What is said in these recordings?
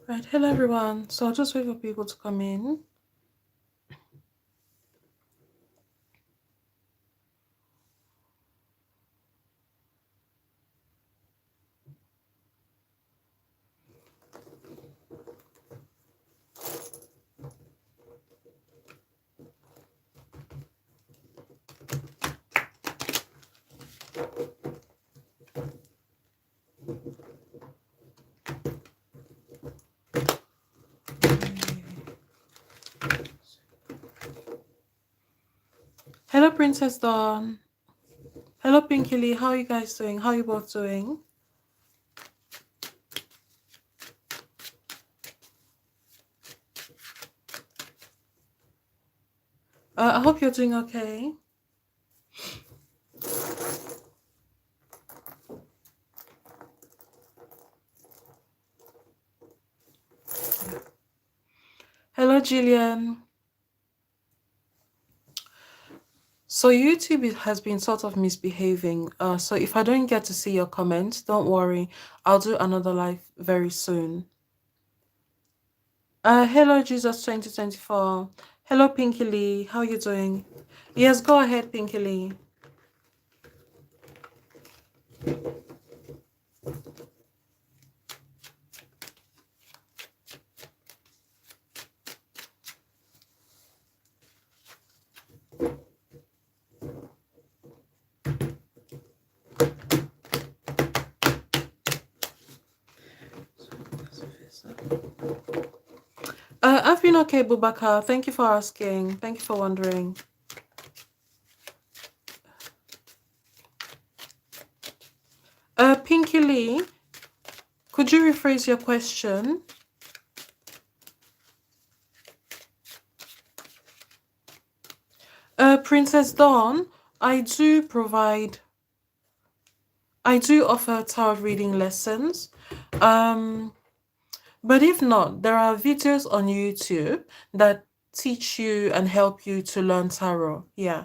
Right, hello everyone. So I'll just wait for people to come in. Hello, Princess Dawn. Hello, Pinky Lee. How are you guys doing? How are you both doing? I hope you're doing okay. Hello, Jillian. So has been sort of misbehaving. So if I don't get to see your comments, don't worry. I'll do another live very soon. Hello, Jesus 2024. Hello, Pinky Lee. How are you doing? Yes, go ahead, Pinky Lee. I've been okay, Bubaka. Thank you for asking. Thank you for wondering. Pinky Lee, could you rephrase your question? Princess Dawn, I do offer tarot reading lessons. But if not, there are videos on YouTube that teach you and help you to learn tarot. Yeah.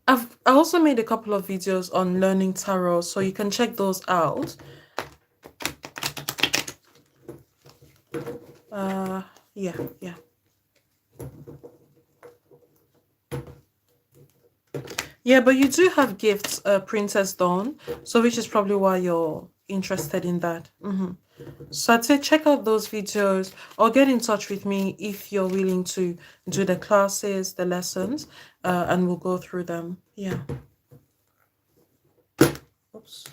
I also made a couple of videos on learning tarot, so you can check those out. Yeah. Yeah, but you do have gifts, Princess Dawn, so which is probably why you're interested in that. So I'd say check out those videos or get in touch with me if you're willing to do the classes, the lessons, and we'll go through them. Yeah. Oops.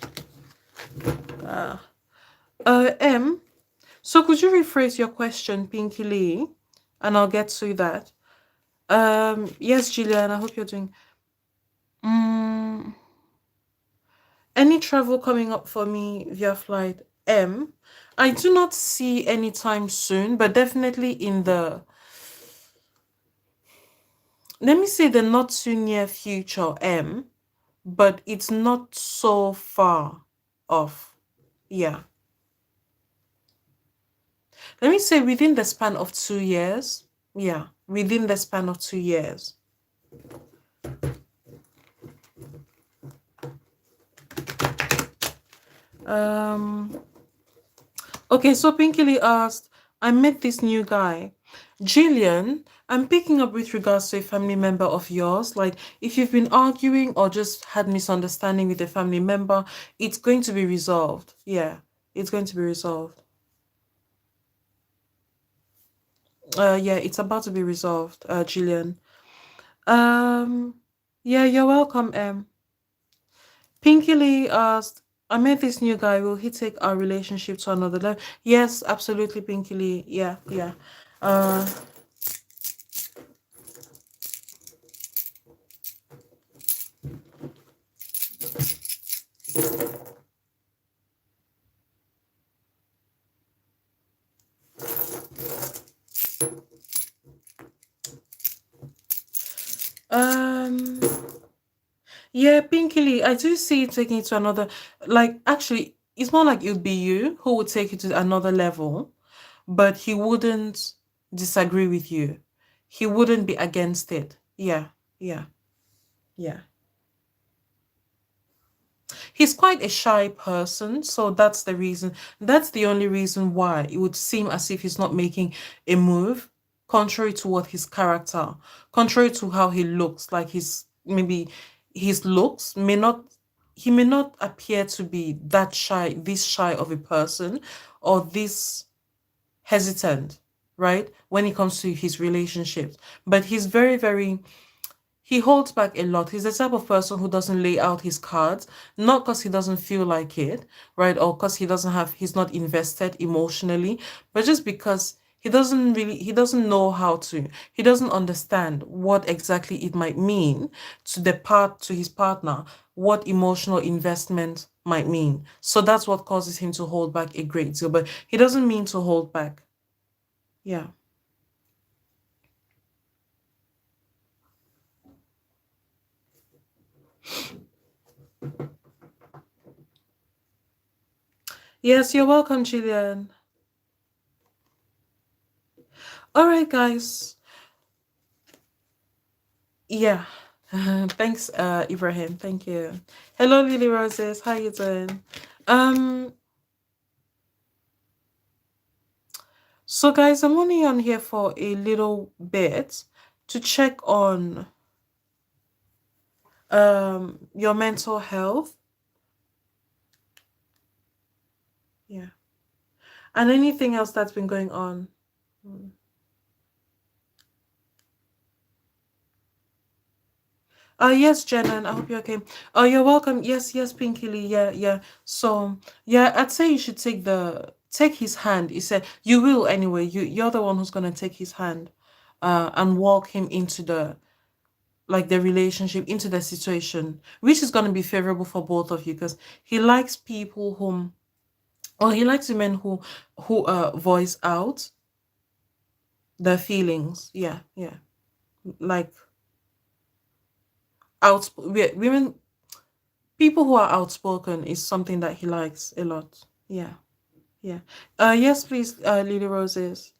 M. So could you rephrase your question, Pinky Lee, and I'll get to that. Yes, Gillian. I hope you're doing. Any travel coming up for me via flight? M. I do not see anytime soon, but definitely in the, let me say, the not too near future. M. But it's not so far off. Yeah. Let me say within the span of 2 years. Yeah. Within the span of 2 years. Okay, so Pinky Lee asked, I met this new guy. Jillian, I'm picking up with regards to a family member of yours. Like, if you've been arguing or just had misunderstanding with a family member, it's going to be resolved. Yeah, it's going to be resolved. Yeah, it's about to be resolved, Jillian. Um, yeah, you're welcome, Pinky Lee asked, I met this new guy. Will he take our relationship to another level? Yes, absolutely, Pinky Lee. Yeah. Uh, um, yeah, Pinky Lee, I do see it taking it to another, like, actually, it's more like it would be you who would take it to another level, but he wouldn't disagree with you. He wouldn't be against it. Yeah, yeah, yeah. He's quite a shy person, so that's the reason. That's the only reason why it would seem as if he's not making a move, contrary to what his character, contrary to how he looks. Like his maybe his looks may not he may not appear to be that shy, this shy of a person, or this hesitant, right? When it comes to his relationships. But he's very, very he holds back a lot. He's the type of person who doesn't lay out his cards, not because he doesn't feel like it, right? Or because he's not invested emotionally, but just because he doesn't know how to, he doesn't understand what exactly it might mean to his partner, what emotional investment might mean. So that's what causes him to hold back a great deal, but he doesn't mean to hold back. Yeah. Yes, you're welcome, Julian. All right, guys. Yeah. Thanks, Ibrahim. Thank you. Hello, Lily Roses. How you doing? Um, so guys, I'm only on here for a little bit to check on your mental health. Yeah. And anything else that's been going on. Mm. Yes, Jenan, I hope you're okay. Oh, you're welcome. Yes, yes, Pinky Lee. Yeah, yeah. So, yeah, I'd say you should take his hand. He said you will anyway. You're the one who's gonna take his hand, and walk him into the relationship, into the situation, which is gonna be favorable for both of you because he likes people whom, or he likes women who voice out their feelings. Yeah, yeah, like women. People who are outspoken is something that he likes a lot. Yeah, yeah. Yes, please, Lily Roses.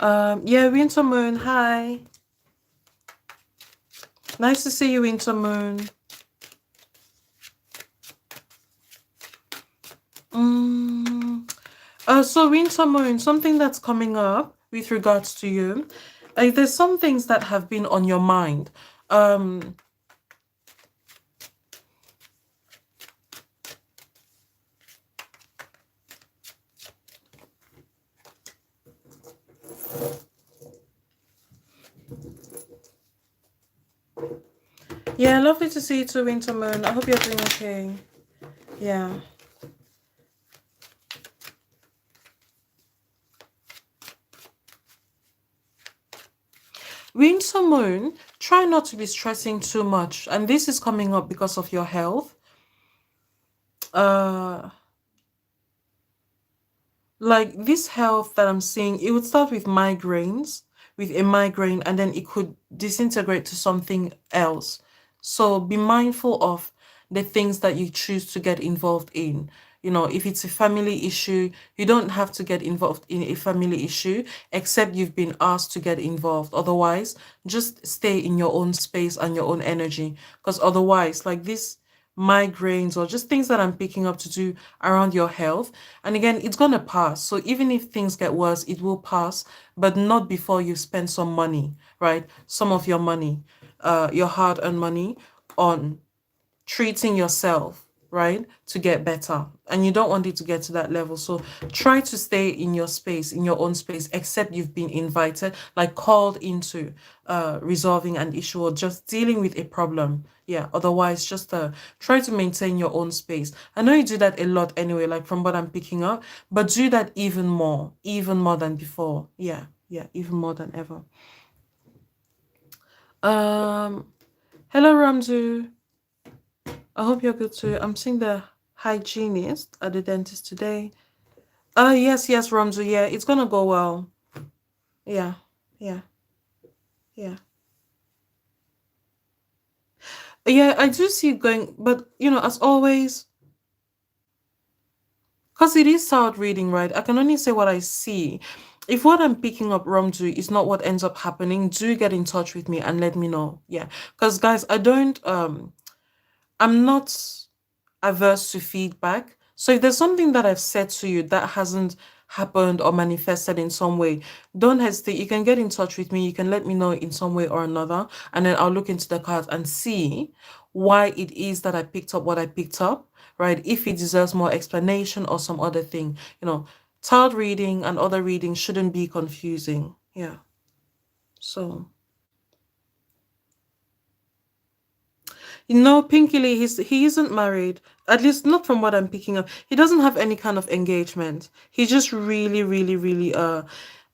Yeah, Winter Moon. Hi, nice to see you, Winter Moon. Mm. So Winter Moon, something that's coming up with regards to you. There's some things that have been on your mind. Um, yeah, lovely to see you too, Winter Moon. I hope you're doing okay. Yeah. Winter Moon, try not to be stressing too much. And this is coming up because of your health. Uh, like this health that I'm seeing, it would start with migraines, with a migraine, and then it could disintegrate to something else. So be mindful of the things that you choose to get involved in. You know, if it's a family issue, you don't have to get involved in a family issue except you've been asked to get involved. Otherwise, just stay in your own space and your own energy. Because otherwise, like this migraines or just things that I'm picking up to do around your health. And again, it's gonna pass. So even if things get worse, it will pass, but not before you spend some money, right? Some of your money, your hard-earned money on treating yourself, right, to get better. And you don't want it to get to that level. So try to stay in your space, in your own space, except you've been invited, like called into resolving an issue or just dealing with a problem. Yeah, otherwise, just try to maintain your own space. I know you do that a lot anyway, like from what I'm picking up, but do that even more than before. Yeah, yeah, even more than ever. Um, Hello, Ramzu. I hope you're good too. I'm seeing the hygienist at the dentist today. Yes, yes, Ramzu. Yeah, it's gonna go well. Yeah, yeah, yeah. Yeah, I do see it going, but as always, because it is sound reading, right? I can only say what I see. If what I'm picking up, Ramzu, is not what ends up happening, do get in touch with me and let me know. Yeah, because guys, I'm not. averse to feedback. So if there's something that I've said to you that hasn't happened or manifested in some way, don't hesitate. You can get in touch with me. You can let me know in some way or another, and then I'll look into the cards and see why it is that I picked up what I picked up, right? If it deserves more explanation or some other thing, tarot reading and other reading shouldn't be confusing. Yeah. So. Pinkily, he isn't married. At least not from what I'm picking up. He doesn't have any kind of engagement. He's just really, really, really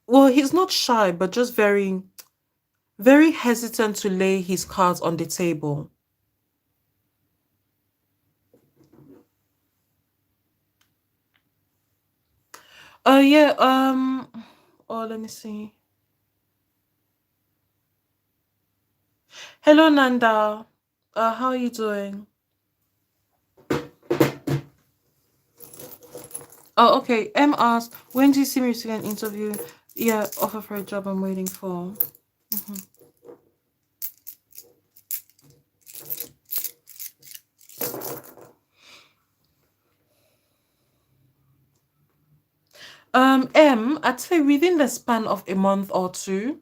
well, he's not shy, but just very, very hesitant to lay his cards on the table. Yeah, oh, let me see. Hello Nanda. How are you doing? Oh, okay. M asked, when do you see me receiving an interview? Yeah, offer for a job I'm waiting for. I'd say within the span of a month or two.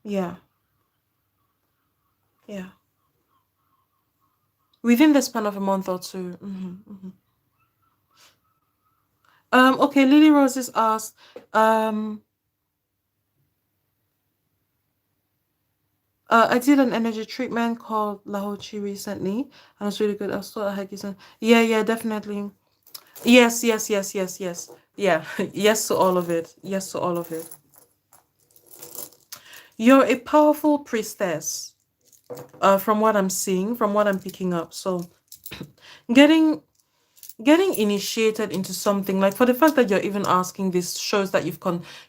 Yeah, yeah. Within the span of a month or 2. Okay, Lily Roses asked, um, I did an energy treatment called Lahochi recently, and it's really good. I thought I had used. Yeah, yeah, definitely. Yes, yes, yes, yes, yes. Yeah, yes to all of it. Yes to all of it. You're a powerful priestess. From what I'm seeing, from what I'm picking up. So, getting getting initiated into something, like for the fact that you're even asking this shows that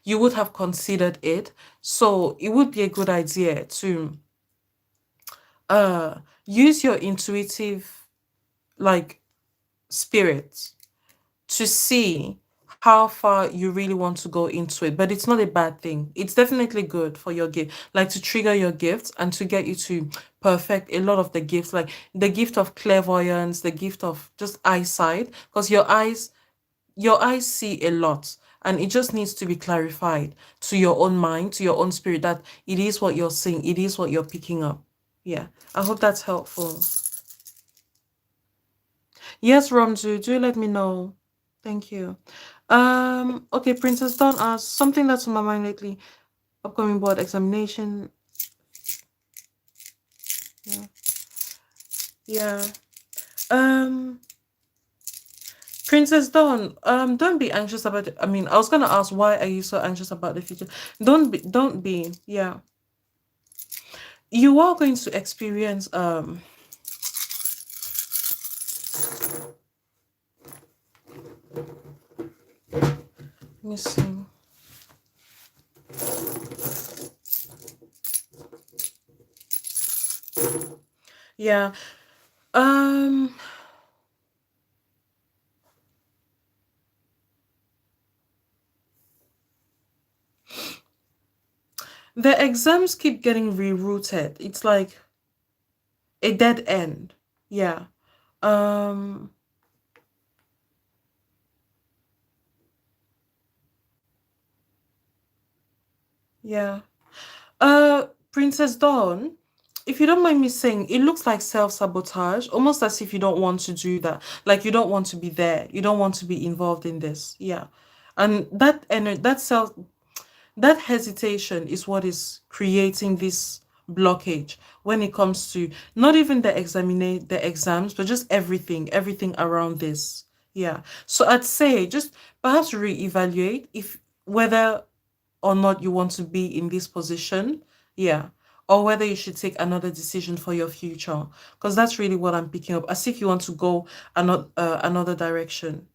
you would have considered it. So it would be a good idea to uh use your intuitive, like, spirit to see how far you really want to go into it. But it's not a bad thing. It's definitely good for your gift, like to trigger your gifts and to get you to perfect a lot of the gifts, like the gift of clairvoyance, the gift of just eyesight, because your eyes see a lot, and it just needs to be clarified to your own mind, to your own spirit, that it is what you're seeing, it is what you're picking up. Yeah, I hope that's helpful. Yes, Ramzu, do let me know. Thank you. Okay, Princess Dawn asked something that's on my mind lately. Upcoming board examination. Yeah. Yeah. Um, Princess Dawn, don't be anxious about it. I mean, I was gonna ask, why are you so anxious about the future? Don't be, yeah. You are going to experience let me see. Yeah. Um the exams keep getting rerouted. It's like a dead end. Yeah. Um yeah. Princess Dawn, if you don't mind me saying, it looks like self-sabotage, almost as if you don't want to do that. Like you don't want to be there. You don't want to be involved in this. Yeah. And that hesitation is what is creating this blockage when it comes to not even the exams, but just everything around this. Yeah. So I'd say just perhaps reevaluate if whether or not you want to be in this position. Yeah. Or whether you should take another decision for your future. Because that's really what I'm picking up. As if you want to go another direction,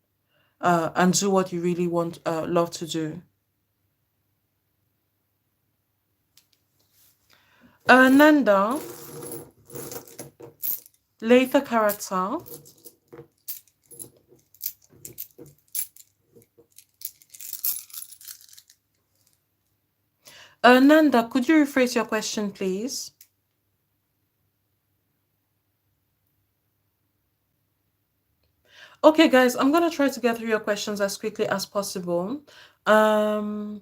and do what you really want, love to do. Nanda, later character. Nanda, could you rephrase your question, please? Okay, guys, I'm gonna try to get through your questions as quickly as possible. Um,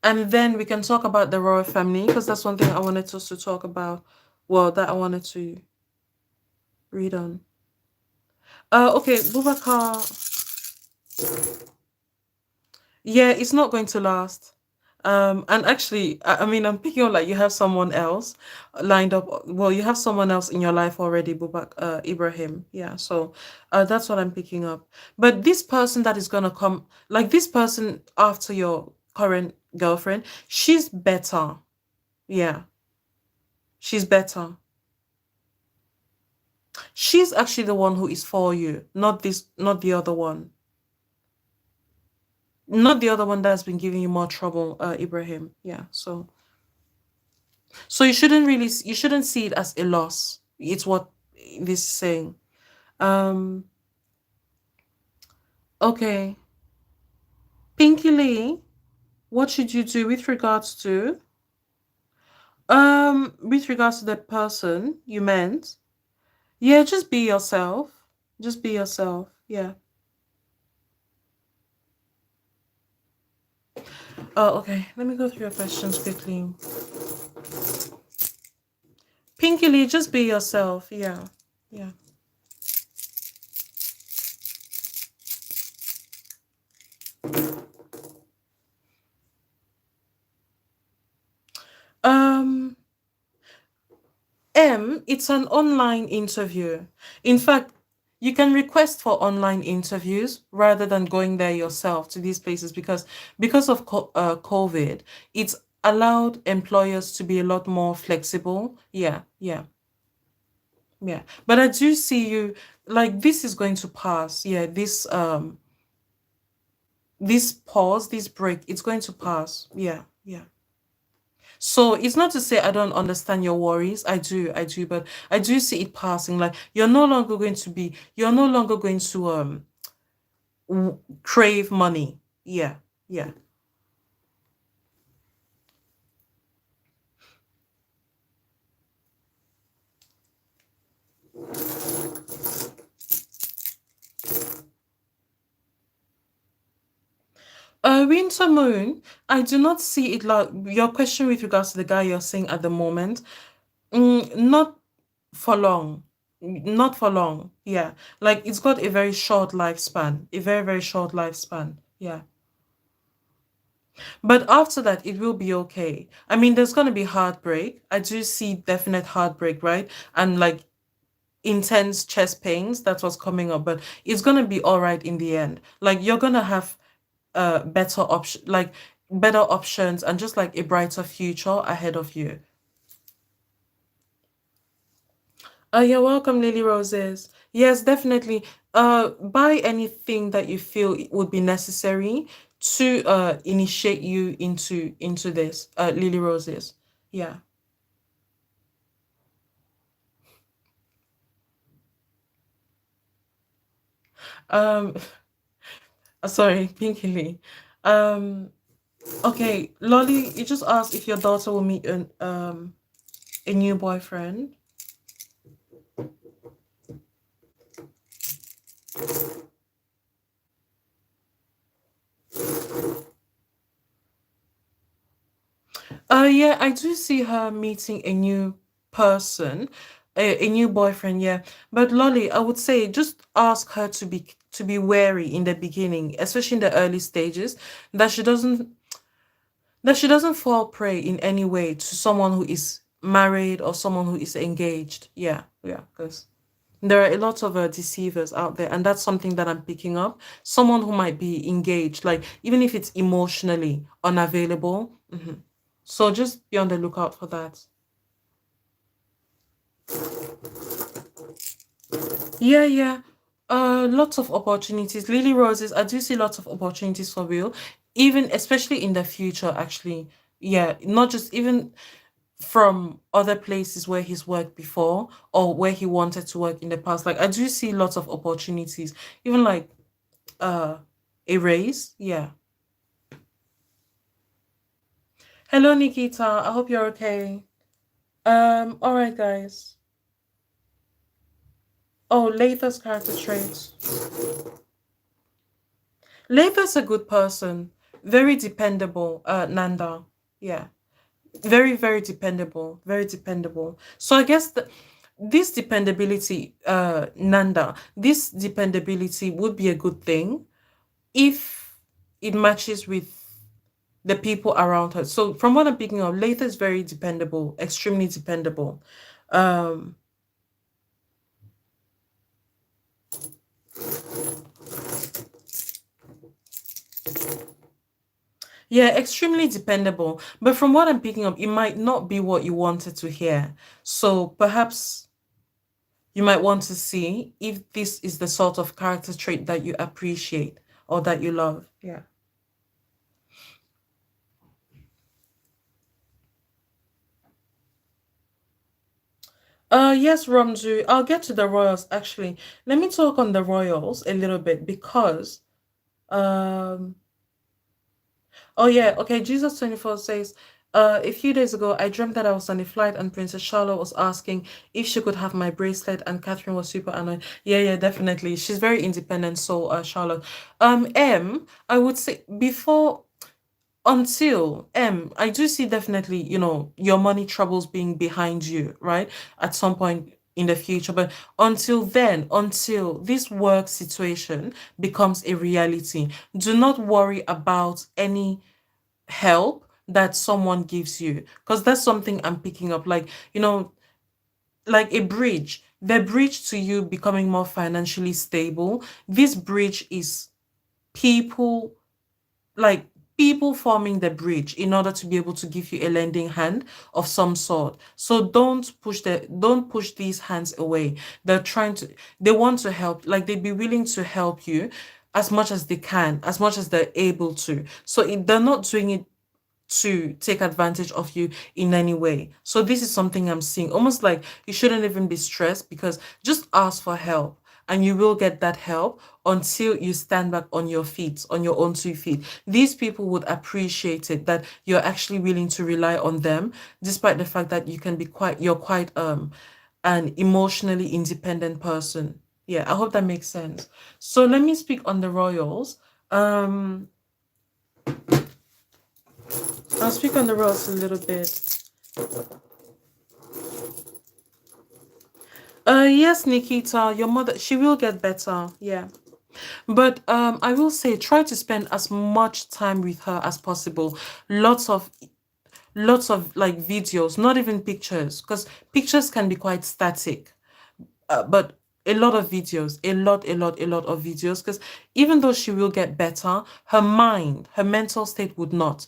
and then we can talk about the royal family because that's one thing I wanted us to talk about. Well, that I wanted to read on. Okay, Bubakar. Yeah, it's not going to last. And actually, I mean, I'm picking up like you have someone else lined up. Well, you have someone else in your life already, Bubak, Ibrahim. Yeah, so that's what I'm picking up. But this person that is gonna come, like this person after your current girlfriend, she's better. Yeah, she's better. She's actually the one who is for you, not this, not the other one. Not the other one that's been giving you more trouble, Ibrahim. Yeah, so you shouldn't see it as a loss. It's what this is saying. Um okay. Pinky Lee, what should you do with regards to the person you meant? Yeah, just be yourself. Just be yourself. Yeah. Oh, okay. Let me go through your questions quickly. Pinky Lee, just be yourself. Yeah. Yeah. Um it's an online interview. In fact, you can request for online interviews rather than going there yourself to these places because of COVID, it's allowed employers to be a lot more flexible. Yeah, yeah, yeah. But I do see you like this is going to pass. Yeah, this pause, this break, it's going to pass. Yeah, yeah. So it's not to say I don't understand your worries. I do, but I do see it passing. Like you're no longer going to crave money. Yeah, yeah. Winter Moon, I do not see it like your question with regards to the guy you're seeing at the moment. Not for long. Not for long. Yeah. Like it's got a very short lifespan. A very, very short lifespan. Yeah. But after that, it will be okay. I mean, there's going to be heartbreak. I do see definite heartbreak, right? And like intense chest pains. That's what's coming up. But it's going to be all right in the end. Like you're going to have better options and just like a brighter future ahead of you. You're welcome, Lily Roses. Yes, definitely. Buy anything that you feel it would be necessary to initiate you into this. Lily Roses. Yeah. Um. Sorry, Pinky Lee. Um. Okay, Lolly. You just asked if your daughter will meet a new boyfriend. Yeah, I do see her meeting a new person, a new boyfriend, yeah. But Lolly, I would say just ask her to be wary in the beginning, especially in the early stages, that she doesn't fall prey in any way to someone who is married or someone who is engaged. Yeah, yeah, because there are a lot of deceivers out there, and that's something that I'm picking up. Someone who might be engaged, like even if it's emotionally unavailable. So just be on the lookout for that. Yeah, yeah. Lots of opportunities. Lily Roses, I do see lots of opportunities for Will, even especially in the future, actually. Yeah, not just even from other places where he's worked before or where he wanted to work in the past. Like I do see lots of opportunities. Even like uh a raise. Yeah. Hello Nikita. I hope you're okay. All right guys. Oh, Latha's character traits. Latha's a good person. Very dependable, Nanda. Yeah. Very, very dependable. Very dependable. So I guess this dependability, Nanda, this dependability would be a good thing if it matches with the people around her. So from what I'm picking up, Latha is very dependable, extremely dependable. Um, yeah, extremely dependable. But from what I'm picking up, it might not be what you wanted to hear. So perhaps you might want to see if this is the sort of character trait that you appreciate or that you love. Yeah. Yes, Ramju. I'll get to the royals actually. Let me talk on the royals a little bit because um oh yeah, okay. Jesus 24 says, a few days ago, I dreamt that I was on a flight and Princess Charlotte was asking if she could have my bracelet, and Catherine was super annoyed. Yeah, yeah, definitely. She's very independent, so Charlotte. I would say before until I do see definitely, your money troubles being behind you, right? At some point in the future. But until then, until this work situation becomes a reality, do not worry about any help that someone gives you, because that's something I'm picking up, like, like a bridge, the bridge to you becoming more financially stable. This bridge is people, like people forming the bridge in order to be able to give you a lending hand of some sort. So don't push these hands away. They want to help, like they'd be willing to help you as much as they can, as much as they're able to. So they're not doing it to take advantage of you in any way. So this is something I'm seeing. Almost like you shouldn't even be stressed, because just ask for help and you will get that help until you stand back on your feet, on your own 2 feet. These people would appreciate it, that you're actually willing to rely on them, despite the fact that you're quite an emotionally independent person. Yeah, I hope that makes sense. So let me speak on the royals. Um I'll speak on the royals a little bit. Yes, Nikita, your mother, she will get better. Yeah. But I will say try to spend as much time with her as possible. Lots of like videos, not even pictures, because pictures can be quite static. But a lot of videos, a lot of videos, because even though she will get better, her mental state would not.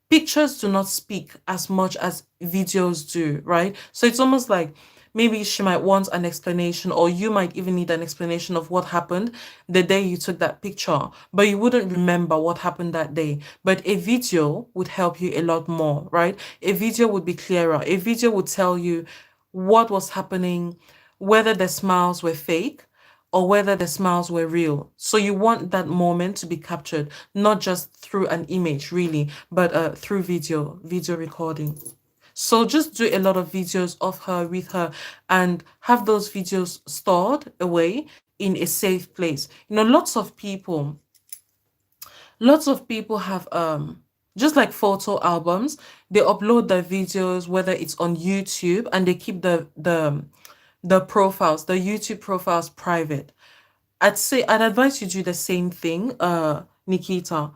Pictures do not speak as much as videos do, right? So it's almost like maybe she might want an explanation, or you might even need an explanation of what happened the day you took that picture, but you wouldn't remember what happened that day. But a video would help you a lot more, right? A video would be clearer. A video would tell you what was happening, whether the smiles were fake or whether the smiles were real. So you want that moment to be captured, not just through an image, really, but through video recording. So just do a lot of videos of her, with her, and have those videos stored away in a safe place. Lots of people have just like photo albums. They upload their videos, whether it's on YouTube, and they keep the profiles, the YouTube profiles, private. I'd advise you do the same thing, Nikita,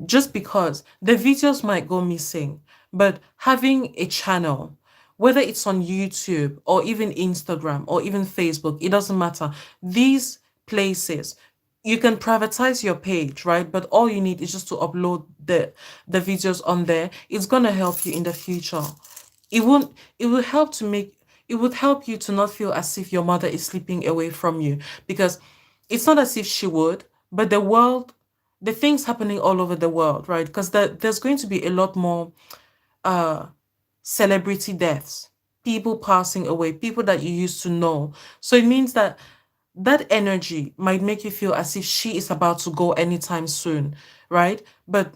just because the videos might go missing, but having a channel, whether it's on YouTube or even Instagram or even Facebook, it doesn't matter. These places, you can privatize your page, right? But all you need is just to upload the videos on there. It's gonna help you in the future. It won't, it will help to make it would help you to not feel as if your mother is slipping away from you, because it's not as if she would, but the things happening all over the world, right? Because there's going to be a lot more uh celebrity deaths, people passing away, people that you used to know. So it means that that energy might make you feel as if she is about to go anytime soon, right? But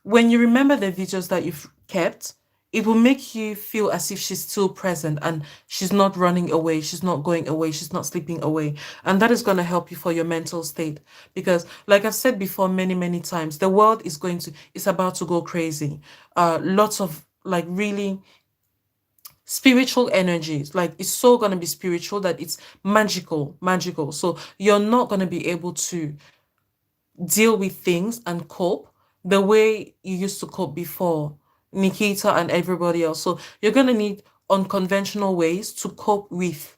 when you remember the videos that you've kept, it will make you feel as if she's still present and she's not running away, she's not going away, she's not sleeping away. And that is going to help you for your mental state. Because, like I've said before many, many times, the world is about to go crazy. Lots of like really spiritual energies, like it's so going to be spiritual that it's magical. So you're not going to be able to deal with things and cope the way you used to cope before, Nikita and everybody else. So you're going to need unconventional ways to cope with,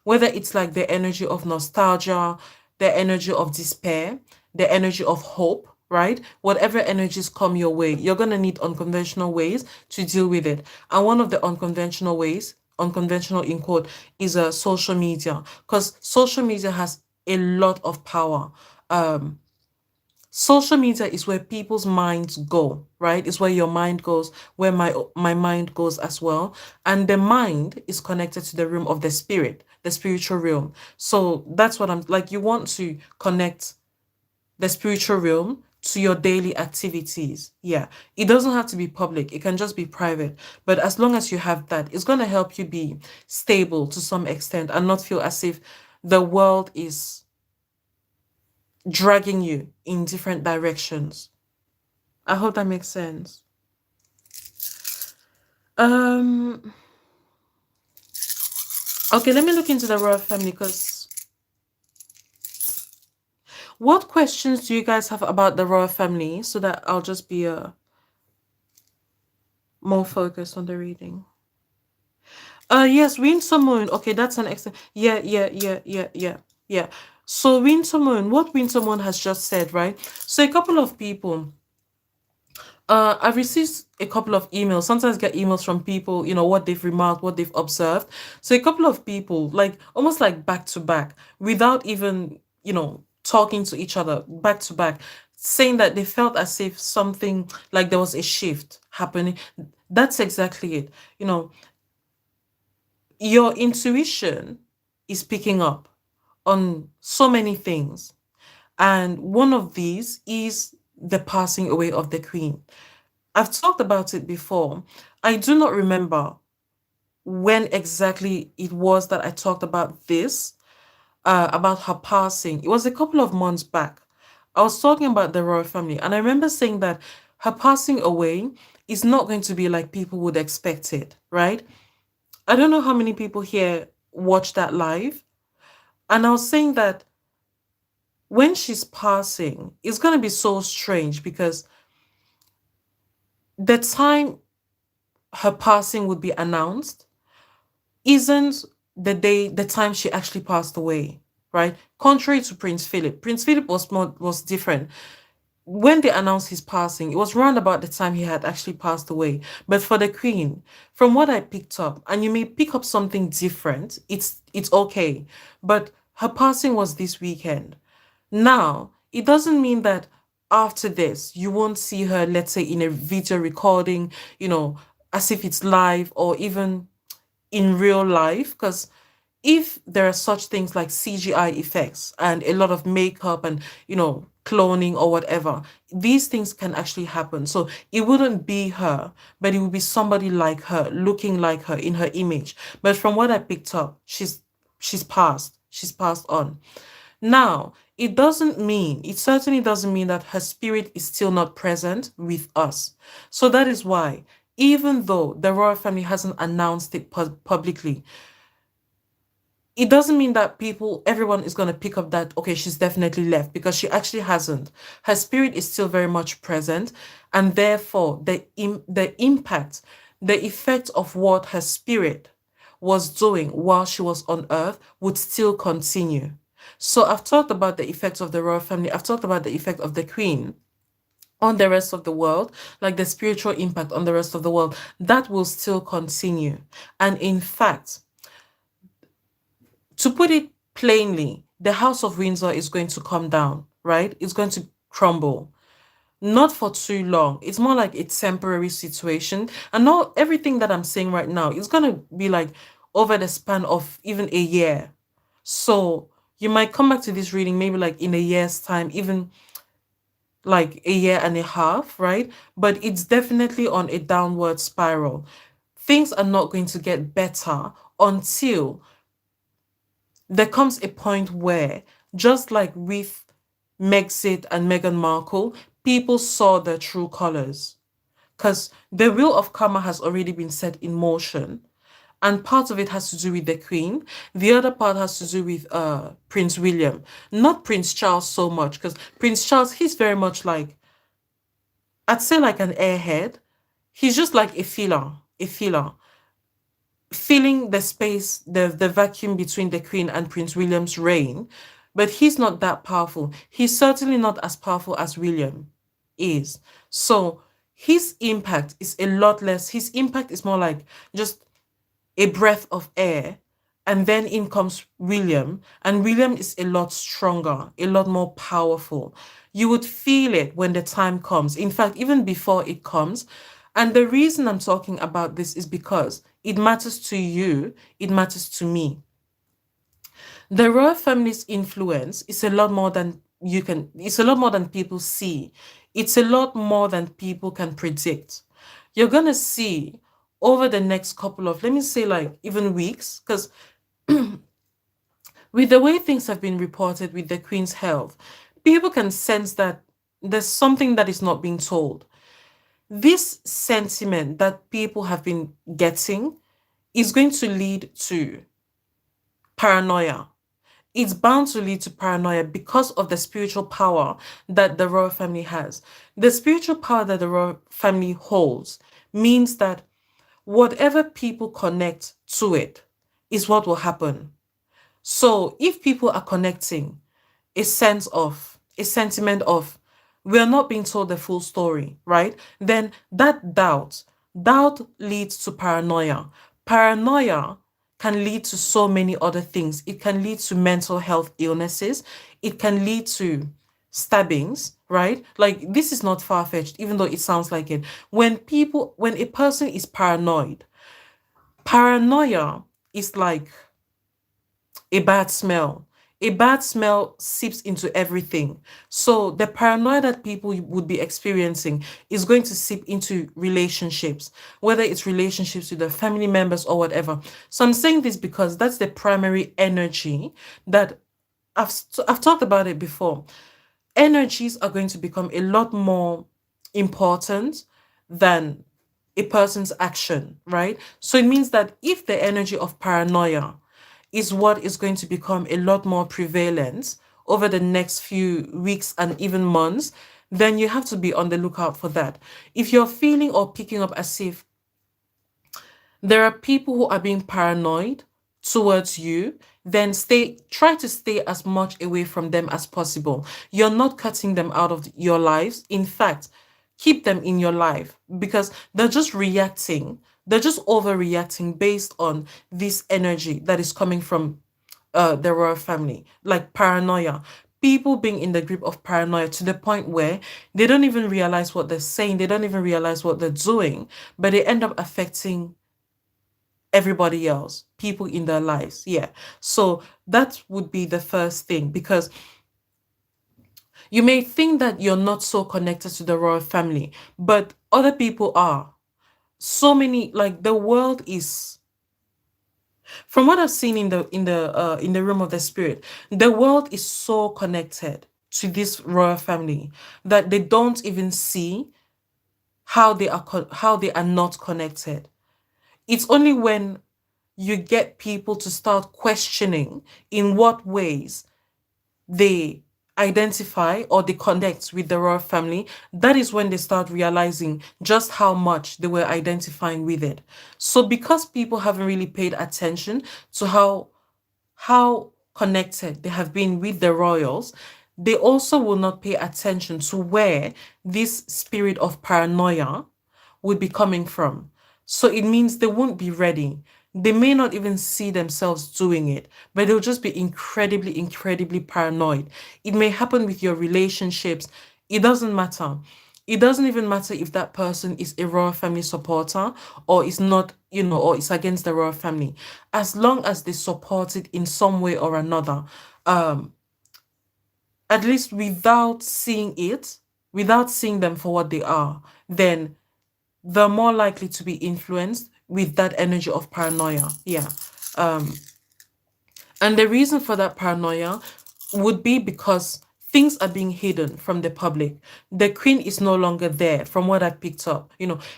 whether it's like the energy of nostalgia, the energy of despair, the energy of hope, right? Whatever energies come your way, you're going to need unconventional ways to deal with it. And one of the unconventional ways, unconventional in quote, is social media, because social media has a lot of power. Um, Social media is where people's minds go, right? It's where your mind goes, where my mind goes as well. And the mind is connected to the realm of the spirit, the spiritual realm. So that's what I'm like. You want to connect the spiritual realm to your daily activities. Yeah. It doesn't have to be public, it can just be private. But as long as you have that, it's going to help you be stable to some extent and not feel as if the world is dragging you in different directions. I hope that makes sense. Um, okay, let me look into the royal family, because what questions do you guys have about the royal family, so that I'll just be more focused on the reading. Yes, Winter Moon. Okay, that's an excellent. Yeah. So Winter Moon, what Winter Moon has just said, right? So a couple of people, I've received a couple of emails. Sometimes I get emails from people, what they've remarked, what they've observed. So a couple of people, like almost like back to back, without even, talking to each other, back to back, saying that they felt as if something like there was a shift happening. That's exactly it. Your intuition is picking up on so many things. And one of these is the passing away of the queen. I've talked about it before. I do not remember when exactly it was that I talked about this, about her passing. It was a couple of months back. I was talking about the royal family, and I remember saying that her passing away is not going to be like people would expect it, right? I don't know how many people here watched that live. And I was saying that when she's passing, it's going to be so strange, because the time her passing would be announced isn't the time she actually passed away, right? Contrary to Prince Philip. Prince Philip was different. When they announced his passing, it was round about the time he had actually passed away. But for the Queen, from what I picked up, and you may pick up something different, it's okay. But her passing was this weekend. Now, it doesn't mean that after this you won't see her, let's say, in a video recording, as if it's live, or even in real life, because if there are such things like CGI effects and a lot of makeup and cloning or whatever, these things can actually happen. So it wouldn't be her, but it would be somebody like her, looking like her in her image. But from what I picked up, she's passed. She's passed on. Now, it certainly doesn't mean that her spirit is still not present with us. So that is why, even though the royal family hasn't announced it publicly, it doesn't mean that everyone is going to pick up that, okay, she's definitely left, because she actually hasn't. Her spirit is still very much present, and therefore the impact, the effect of what her spirit was doing while she was on earth would still continue. So I've talked about the effects of the royal family. I've talked about the effect of the queen on the rest of the world, like the spiritual impact on the rest of the world. That will still continue. And in fact, to put it plainly, the House of Windsor is going to come down, right? It's going to crumble. Not for too long. It's more like a temporary situation. And not everything that I'm saying right now is going to be like over the span of even a year. So you might come back to this reading maybe like in a year's time, even like a year and a half, right? But it's definitely on a downward spiral. Things are not going to get better until there comes a point where, just like with Megxit and Meghan Markle, people saw their true colors. Because the wheel of karma has already been set in motion. And part of it has to do with the Queen. The other part has to do with Prince William. Not Prince Charles so much, because Prince Charles, he's very much like, I'd say like an airhead. He's just like a filler, filling the space, the vacuum between the Queen and Prince William's reign. But he's not that powerful. He's certainly not as powerful as William is. So his impact is a lot less. His impact is more like just a breath of air. And then in comes William, and William is a lot stronger, a lot more powerful. You would feel it when the time comes. In fact, even before it comes. And the reason I'm talking about this is because it matters to you, it matters to me. The royal family's influence is a lot more than it's a lot more than people see. It's a lot more than people can predict. You're gonna see over the next couple of, let me say, like even weeks, because with the way things have been reported with the Queen's health, people can sense that there's something that is not being told. This sentiment that people have been getting is going to lead to paranoia. It's bound to lead to paranoia because of the spiritual power that the royal family has. The spiritual power that the royal family holds means that whatever people connect to it is what will happen. So if people are connecting a sentiment of, we are not being told the full story, right? Then that doubt leads to paranoia. Paranoia can lead to so many other things. It can lead to mental health illnesses. It can lead to stabbings, right? Like this is not far-fetched, even though it sounds like it. When a person is paranoid, paranoia is like a bad smell. A bad smell seeps into everything. So the paranoia that people would be experiencing is going to seep into relationships, whether it's relationships with their family members or whatever. So I'm saying this because that's the primary energy that I've talked about it before. Energies are going to become a lot more important than a person's action, right? So it means that if the energy of paranoia is what is going to become a lot more prevalent over the next few weeks and even months, then you have to be on the lookout for that. If you're feeling or picking up as if there are people who are being paranoid towards you, then try to stay as much away from them as possible. You're not cutting them out of your lives. In fact, keep them in your life because they're just reacting. They're just overreacting based on this energy that is coming from the royal family, like paranoia. People being in the grip of paranoia to the point where they don't even realize what they're saying, they don't even realize what they're doing, but they end up affecting everybody else, people in their lives. Yeah. So that would be the first thing because you may think that you're not so connected to the royal family, but other people are. So many, like the world is, from what I've seen in the realm of the spirit, the world is so connected to this royal family that they don't even see how they are not connected. It's only when you get people to start questioning in what ways they identify or they connect with the royal family, that is when they start realizing just how much they were identifying with it. So because people haven't really paid attention to how connected they have been with the royals, they also will not pay attention to where this spirit of paranoia would be coming from. So it means they won't be ready. They may not even see themselves doing it, but they'll just be incredibly, incredibly paranoid. It may happen with your relationships. It doesn't matter. It doesn't even matter if that person is a royal family supporter or is not, or is against the royal family. As long as they support it in some way or another, at least without seeing it, without seeing them for what they are, then they're more likely to be influenced with that energy of paranoia. Yeah. Um, and the reason for that paranoia would be because things are being hidden from the public. The queen is no longer there, from what I've picked up.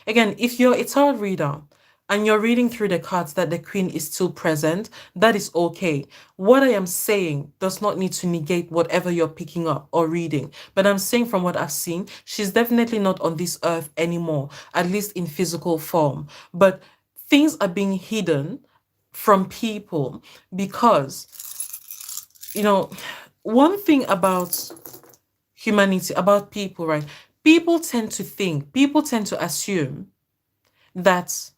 Again, if you're a tarot reader and you're reading through the cards that the queen is still present, that is okay. What I am saying does not need to negate whatever you're picking up or reading. But I'm saying from what I've seen, she's definitely not on this earth anymore, at least in physical form. But things are being hidden from people because, you know, one thing about humanity, about people, right? People tend to assume that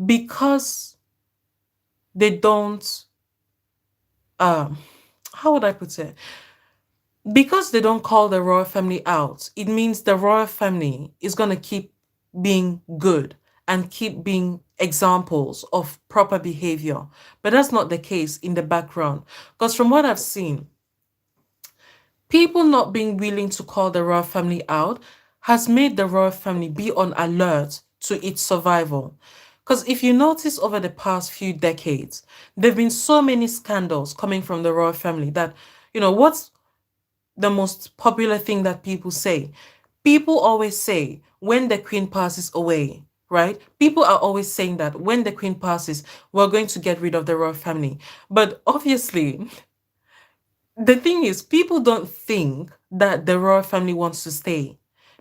because they don't, um, how would I put it? Because they don't call the royal family out, it means the royal family is going to keep being good and keep being examples of proper behavior. But that's not the case in the background. Because from what I've seen, people not being willing to call the royal family out has made the royal family be on alert to its survival. Because if you notice over the past few decades, there have been so many scandals coming from the royal family that, what's the most popular thing that people say? People always say when the queen passes away, right? People are always saying that when the queen passes, we're going to get rid of the royal family. But obviously, the thing is, people don't think that the royal family wants to stay.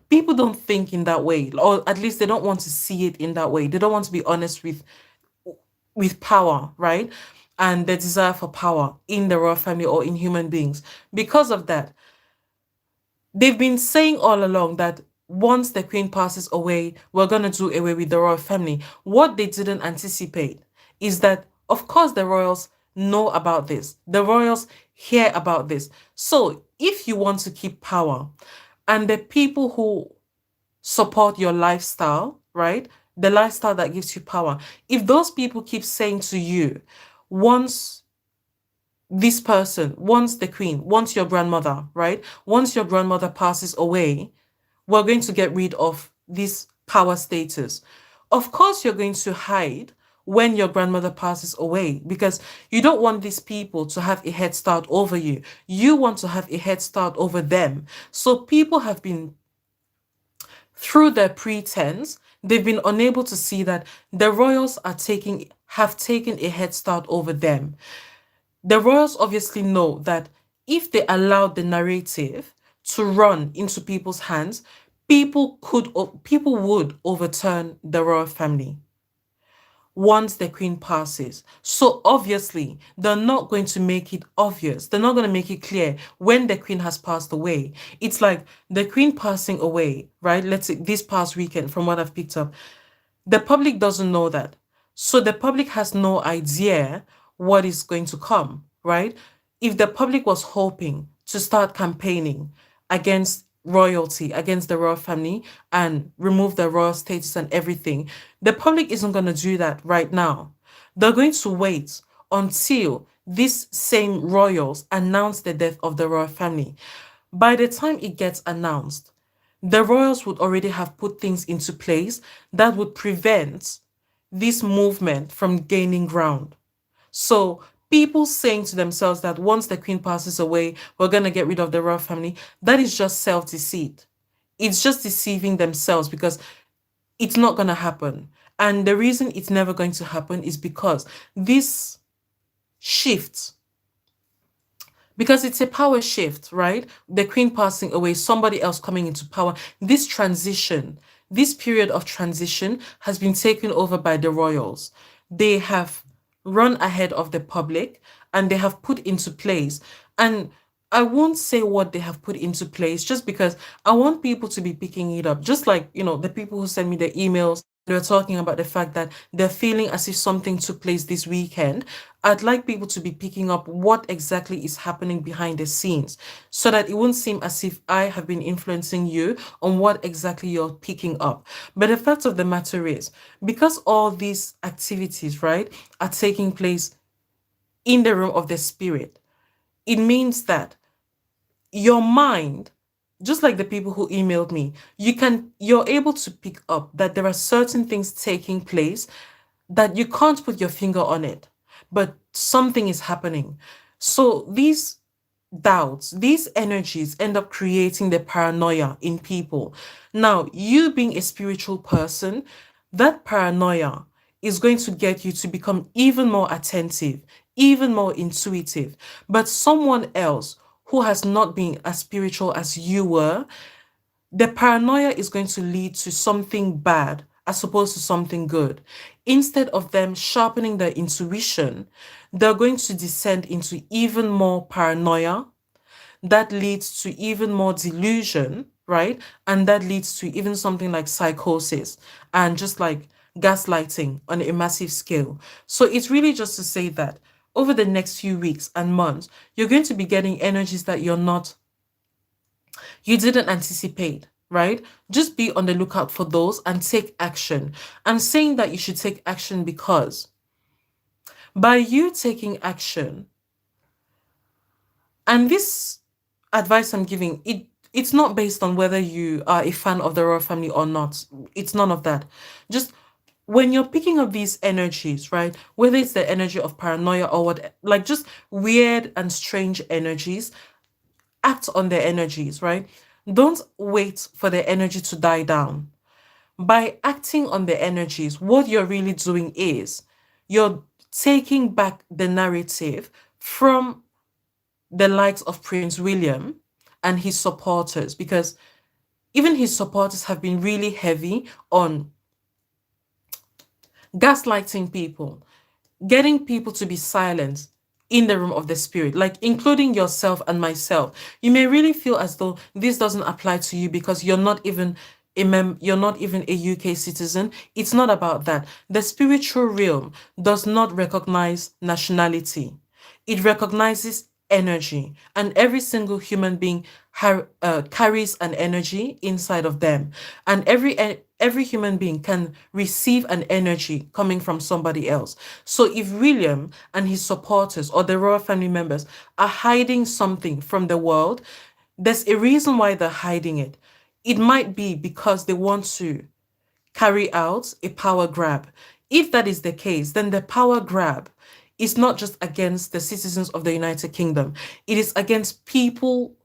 People don't think in that way, or at least they don't want to see it in that way. They don't want to be honest with power, right? And the desire for power in the royal family or in human beings. Because of that, they've been saying all along that once the queen passes away, we're going to do away with the royal family. What they didn't anticipate is that, of course, the royals know about this. The royals hear about this. So if you want to keep power and the people who support your lifestyle, right? The lifestyle that gives you power. If those people keep saying to you, once this person, once the queen, once your grandmother, right? Once your grandmother passes away, we're going to get rid of this power status. Of course, you're going to hide when your grandmother passes away because you don't want these people to have a head start over you. You want to have a head start over them. So people have been, through their pretense, they've been unable to see that the royals have taken a head start over them. The royals obviously know that if they allowed the narrative to run into people's hands, people would overturn the royal family once the queen passes. So obviously, they're not going to make it obvious. They're not going to make it clear when the queen has passed away. It's like the queen passing away, right? Let's say this past weekend, from what I've picked up, the public doesn't know that. So the public has no idea what is going to come, right? If the public was hoping to start campaigning against royalty, against the royal family, and remove the royal status and everything, the public isn't going to do that right now. They're going to wait until these same royals announce the death of the royal family. By the time it gets announced, the royals would already have put things into place that would prevent this movement from gaining ground. So people saying to themselves that once the queen passes away, we're going to get rid of the royal family, that is just self-deceit. It's just deceiving themselves because it's not going to happen. And the reason it's never going to happen is because this shift, because it's a power shift, right? The queen passing away, somebody else coming into power. This transition, this period of transition has been taken over by the royals. They have run ahead of the public and they have put into place. And I won't say what they have put into place just because I want people to be picking it up. Just like, the people who send me the emails, they're talking about the fact that they're feeling as if something took place this weekend. I'd like people to be picking up what exactly is happening behind the scenes so that it won't seem as if I have been influencing you on what exactly you're picking up. But the fact of the matter is, because all these activities, right, are taking place in the realm of the spirit, it means that your mind just like the people who emailed me, you're able to pick up that there are certain things taking place that you can't put your finger on it, but something is happening. So these doubts, these energies end up creating the paranoia in people. Now, you being a spiritual person, that paranoia is going to get you to become even more attentive, even more intuitive. But someone else who has not been as spiritual as you were, the paranoia is going to lead to something bad as opposed to something good. Instead of them sharpening their intuition, they're going to descend into even more paranoia that leads to even more delusion, right? And that leads to even something like psychosis and just like gaslighting on a massive scale. So it's really just to say that over the next few weeks and months, you're going to be getting energies that you didn't anticipate, right? Just be on the lookout for those and take action. I'm saying that you should take action because by you taking action, and this advice I'm giving, it's not based on whether you are a fan of the royal family or not. It's none of that. Just when you're picking up these energies, right? Whether it's the energy of paranoia or what, like just weird and strange energies, act on their energies, right? Don't wait for the energy to die down. By acting on the energies, what you're really doing is you're taking back the narrative from the likes of Prince William and his supporters, because even his supporters have been really heavy on gaslighting people, getting people to be silent in the room of the spirit, like including yourself and myself. You may really feel as though this doesn't apply to you because you're not even a UK citizen. It's not about that. The spiritual realm does not recognize nationality. It recognizes energy, and every single human being carries an energy inside of them, and every human being can receive an energy coming from somebody else. So if William and his supporters or the royal family members are hiding something from the world, there's a reason why they're hiding it. It might be because they want to carry out a power grab. If that is the case, then the power grab is not just against the citizens of the United Kingdom, it is against people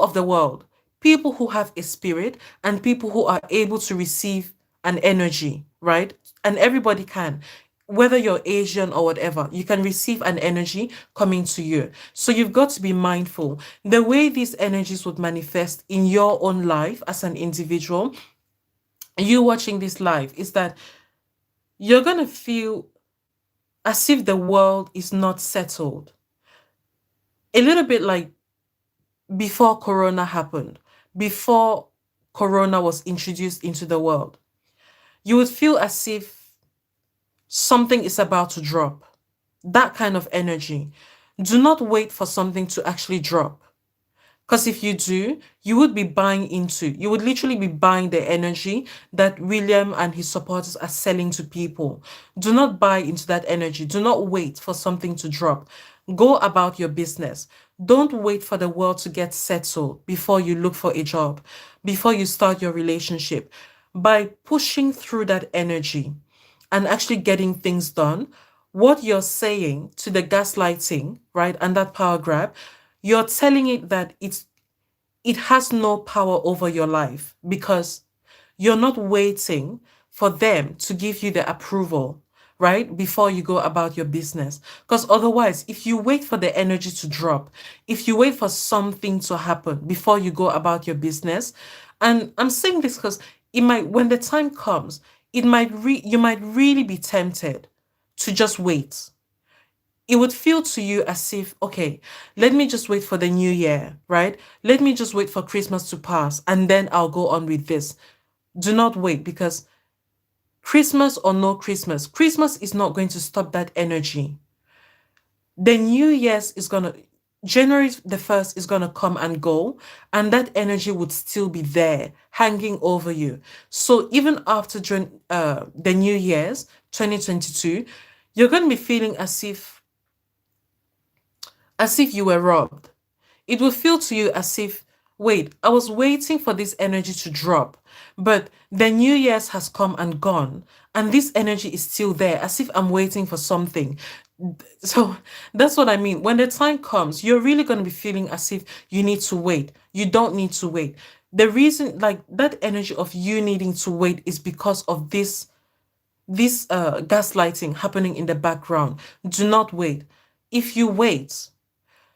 of the world, people who have a spirit and people who are able to receive an energy, right? And everybody can. Whether you're Asian or whatever, you can receive an energy coming to you. So you've got to be mindful. The way these energies would manifest in your own life as an individual, you watching this live, is that you're going to feel as if the world is not settled. A little bit like before Corona happened, before Corona was introduced into the world. You would feel as if something is about to drop. That kind of energy. Do not wait for something to actually drop. Because if you do, you would literally be buying the energy that William and his supporters are selling to people. Do not buy into that energy. Do not wait for something to drop. Go about your business. Don't wait for the world to get settled before you look for a job, before you start your relationship. By pushing through that energy and actually getting things done, what you're saying to the gaslighting, right, and that power grab, you're telling it that it has no power over your life because you're not waiting for them to give you the approval, right, before you go about your business. Because otherwise, if you wait for the energy to drop, if you wait for something to happen before you go about your business, and I'm saying this because it might, when the time comes, you might really be tempted to just wait. It would feel to you as if, okay, let me just wait for the new year, right? Let me just wait for Christmas to pass and then I'll go on with this. Do not wait, because Christmas or no Christmas, Christmas is not going to stop that energy. The New Year's is going to, January the 1st is going to come and go, and that energy would still be there, hanging over you. So even after the New Year's 2022, you're going to be feeling as if you were robbed. it will feel to you as if, wait, I was waiting for this energy to drop, but the New Year's has come and gone, and this energy is still there, as if I'm waiting for something. So that's what I mean. When the time comes, you're really going to be feeling as if you need to wait. You don't need to wait. The reason, like that energy of you needing to wait, is because of this gaslighting happening in the background. Do not wait. If you wait,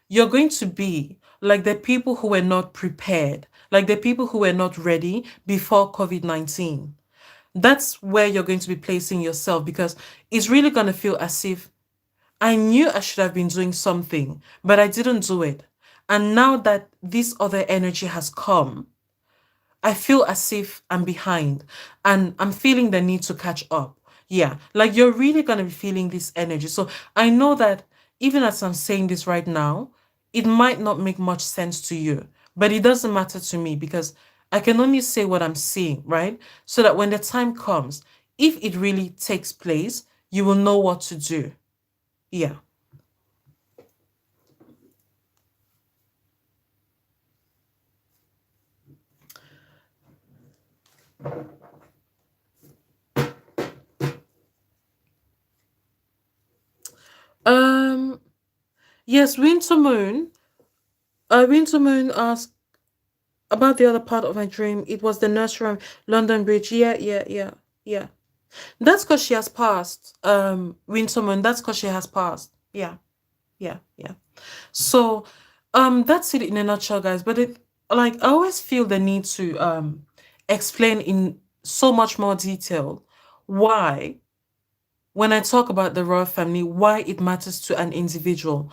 you're going to be like the people who were not prepared, like the people who were not ready before COVID-19. That's where you're going to be placing yourself, because it's really going to feel as if I knew I should have been doing something, but I didn't do it. And now that this other energy has come, I feel as if I'm behind and I'm feeling the need to catch up. Yeah, like you're really going to be feeling this energy. So I know that even as I'm saying this right now, it might not make much sense to you, but it doesn't matter to me because I can only say what I'm seeing, right? So that when the time comes, if it really takes place, you will know what to do. Yeah. Um, yes, Winter Moon. Winter Moon asked about the other part of my dream. It was the nursery rhyme, London Bridge. Yeah, yeah, yeah, yeah. That's because she has passed. Winter Moon. That's because she has passed. Yeah, yeah, yeah. So, that's it in a nutshell, guys. But it, like, I always feel the need to explain in so much more detail why, when I talk about the royal family, why it matters to an individual.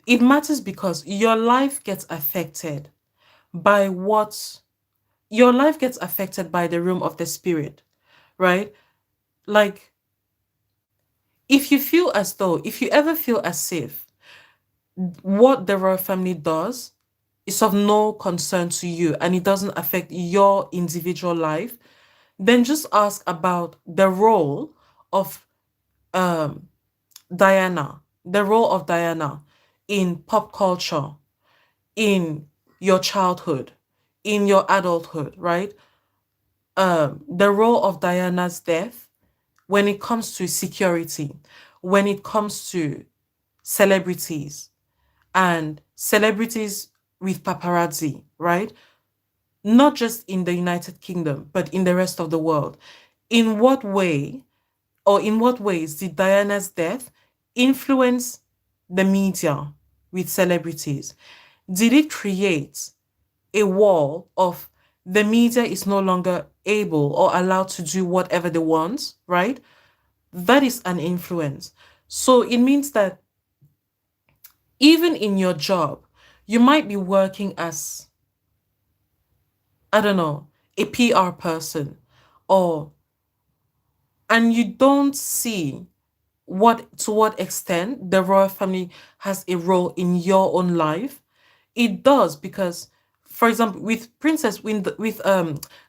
It matters because by what your life gets affected by the realm of the spirit, right? Like, if you ever feel as if what the royal family does is of no concern to you and it doesn't affect your individual life, then just ask about the role of um the role of Diana in pop culture, in your childhood, in your adulthood, right? The role of Diana's death when it comes to security, when it comes to celebrities and celebrities with paparazzi, right? Not just in the United Kingdom, but in the rest of the world. In what way, or in what ways did Diana's death influence the media with celebrities? Did it create a wall of the media is no longer able or allowed to do whatever they want, right? That is an influence. So it means that even in your job, you might be working as, I don't know, a PR person, or, and you don't see what to what extent the royal family has a role in your own life. It does, because, for example, with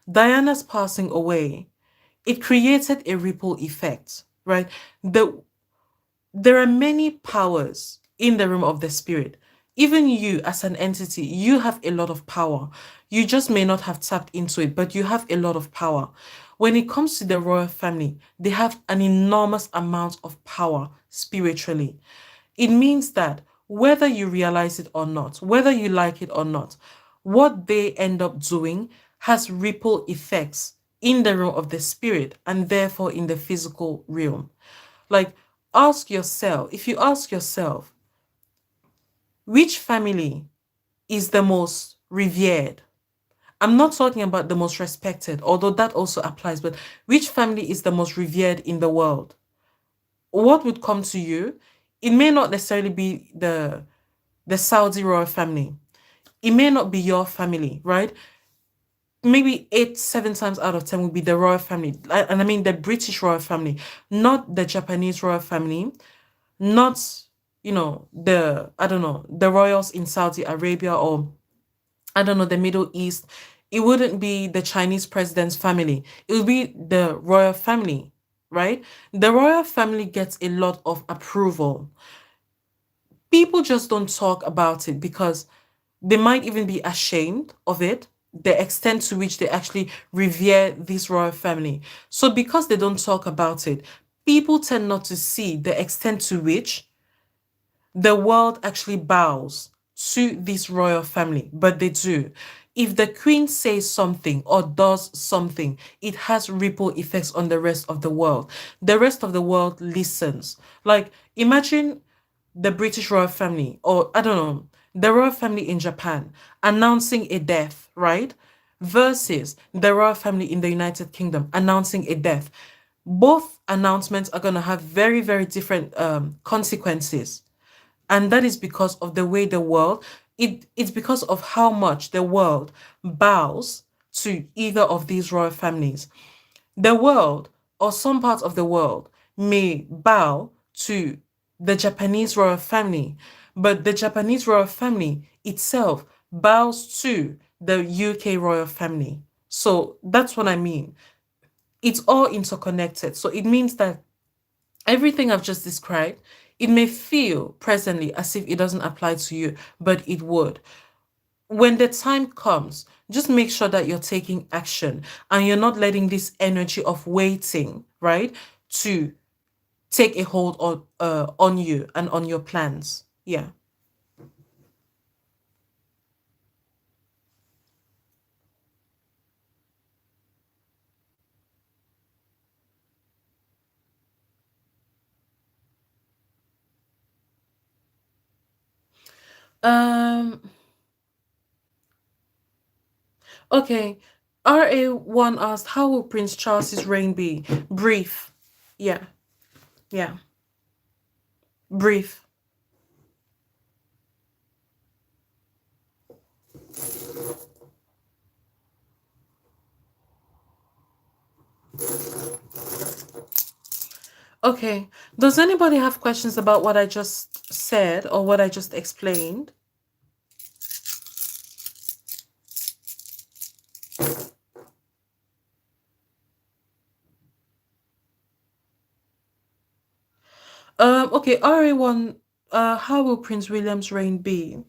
Diana's passing away, it created a ripple effect, right? There are many powers in the realm of the spirit. Even you, as an entity, you have a lot of power. You just may not have tapped into it, but you have a lot of power. When it comes to the royal family, they have an enormous amount of power spiritually. It means that whether you realize it or not, whether you like it or not, what they end up doing has ripple effects in the realm of the spirit and therefore in the physical realm. Like, if you ask yourself, which family is the most revered? I'm not talking about the most respected, although that also applies, but which family is the most revered in the world? What would come to you? It may not necessarily be the Saudi royal family. It may not be your family, right? Maybe 7 times out of 10 would be the royal family. And I mean the British royal family, not the Japanese royal family, not, I don't know, the royals in Saudi Arabia, or I don't know, the Middle East. It wouldn't be the Chinese president's family. It would be the royal family, right? The royal family gets a lot of approval. People just don't talk about it because They might even be ashamed of it, the extent to which they actually revere this royal family. So because they don't talk about it, people tend not to see the extent to which the world actually bows to this royal family, but they do. If the queen says something or does something, it has ripple effects on the rest of the world. The rest of the world listens. Like, imagine the British royal family, or I don't know, the royal family in Japan announcing a death, right? Versus the royal family in the United Kingdom announcing a death. Both announcements are going to have very, very different consequences, and that is because of the way the world, it's because of how much the world bows to either of these royal families. The world, or some parts of the world, may bow to the Japanese royal family, but the Japanese royal family itself bows to the UK royal family. So that's what I mean. It's all interconnected. So it means that everything I've just described, it may feel presently as if it doesn't apply to you, but it would. When the time comes, just make sure that you're taking action and you're not letting this energy of waiting, right, to take a hold on you and on your plans. Yeah. Um. Okay. RA1 asked, "How will Prince Charles's reign be?" Brief. Yeah. Yeah. Brief. Okay. Does anybody have questions about what I just said or what I just explained? Okay, RA1, how will Prince William's reign be?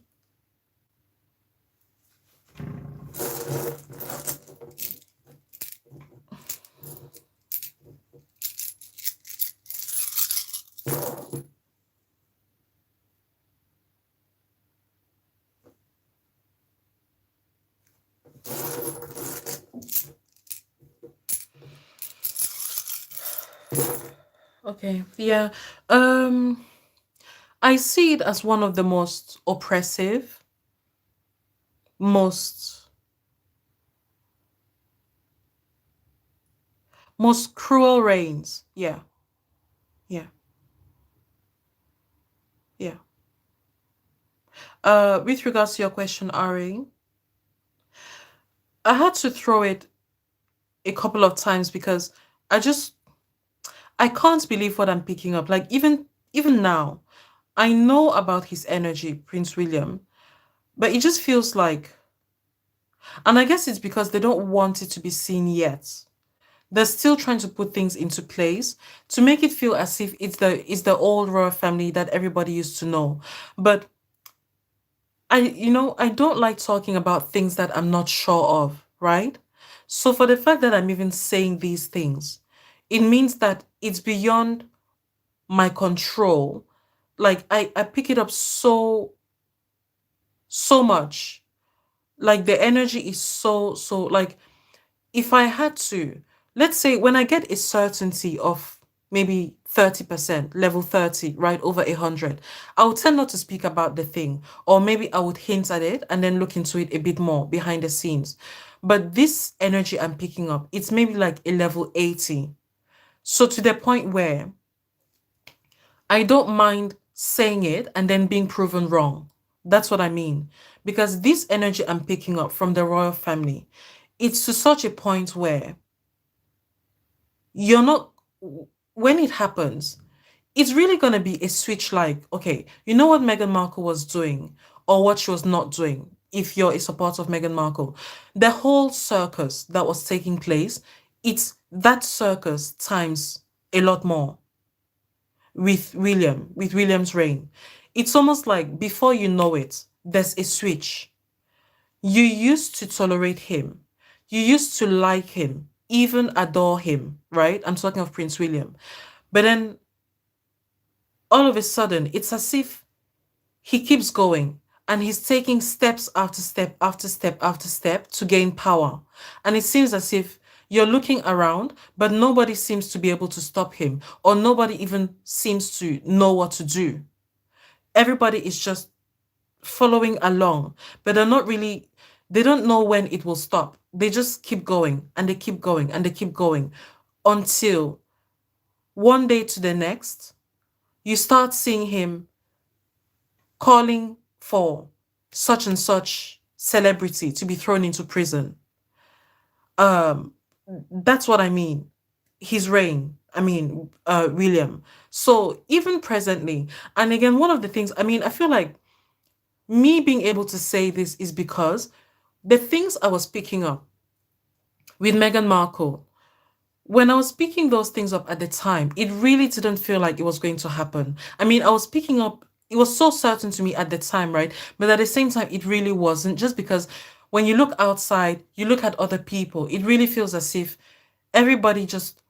Okay, yeah. Um, I see it as one of the most oppressive, most most cruel reigns. Yeah, yeah, yeah. With regards to your question, Ari, I had to throw it a couple of times because I just I can't believe what I'm picking up. Like even now, I know about his energy, Prince William, but it just feels like, and I guess it's because they don't want it to be seen yet. They're still trying to put things into place to make it feel as if it's the old royal family that everybody used to know. But I don't like talking about things that I'm not sure of, right? So for the fact that I'm even saying these things, it means that it's beyond my control. Like I pick it up so much. Like the energy is so like, if I had to, let's say when I get a certainty of maybe 30%, level 30, right, over 100, I would tend not to speak about the thing, or maybe I would hint at it and then look into it a bit more behind the scenes. But this energy I'm picking up, it's maybe like a level 80. So to the point where I don't mind saying it and then being proven wrong. That's what I mean. Because this energy I'm picking up from the royal family, it's to such a point where you're not, when it happens, it's really going to be a switch like, okay, you know what Meghan Markle was doing or what she was not doing, if you're a supporter of Meghan Markle. The whole circus that was taking place, it's that circus times a lot more with William's reign. It's almost like before you know it, there's a switch. You used to tolerate him. You used to like him, even adore him, right? I'm talking of Prince William. But then all of a sudden, it's as if he keeps going and he's taking steps after step after step after step to gain power. And it seems as if you're looking around, but nobody seems to be able to stop him, or nobody even seems to know what to do. Everybody is just following along, but they're not really, they don't know when it will stop. They just keep going and they keep going and they keep going until one day to the next, you start seeing him calling for such and such celebrity to be thrown into prison. Um, that's what I mean. His reign. William. So even presently, and again, one of the things, I feel like me being able to say this is because the things I was picking up with Meghan Markle, when I was picking those things up at the time, it really didn't feel like it was going to happen. I was picking up, it was so certain to me at the time, right? But at the same time, it really wasn't, just because when you look outside, you look at other people, it really feels as if everybody just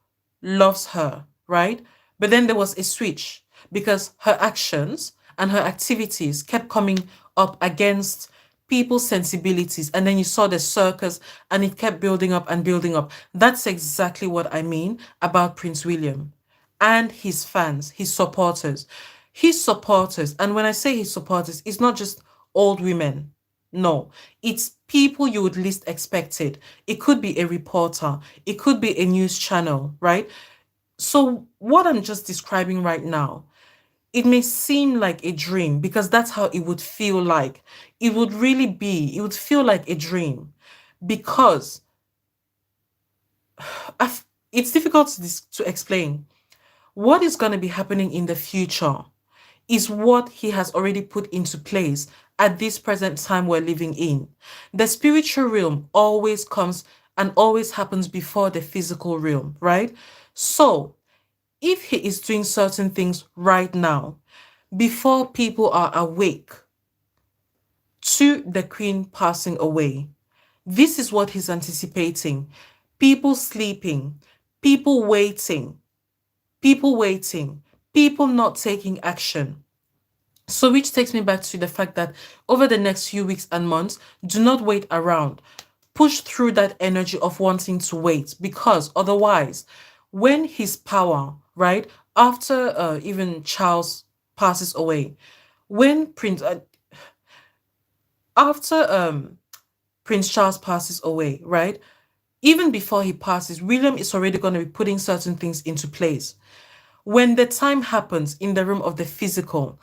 loves her, right? But then there was a switch because her actions and her activities kept coming up against people's sensibilities. And then you saw the circus and it kept building up and building up. That's exactly what I mean about Prince William and his fans, his supporters. His supporters, and when I say his supporters, it's not just old women. No, it's people you would least expect it. It could be a reporter, it could be a news channel, right? So, what I'm just describing right now, it may seem like a dream because that's how it would feel like. It would really be, it would feel like a dream because it's difficult to explain. What is going to be happening in the future is what he has already put into place at this present time we're living in. The spiritual realm always comes and always happens before the physical realm, right? So, if he is doing certain things right now, before people are awake to the Queen passing away, this is what he's anticipating. People sleeping, people waiting, people waiting, people not taking action. So, which takes me back to the fact that over the next few weeks and months, do not wait around. Push through that energy of wanting to wait, because otherwise, when his power, right, after even Charles passes away, when after Prince Charles passes away, right, even before he passes, William is already going to be putting certain things into place. When the time happens in the realm of the physical,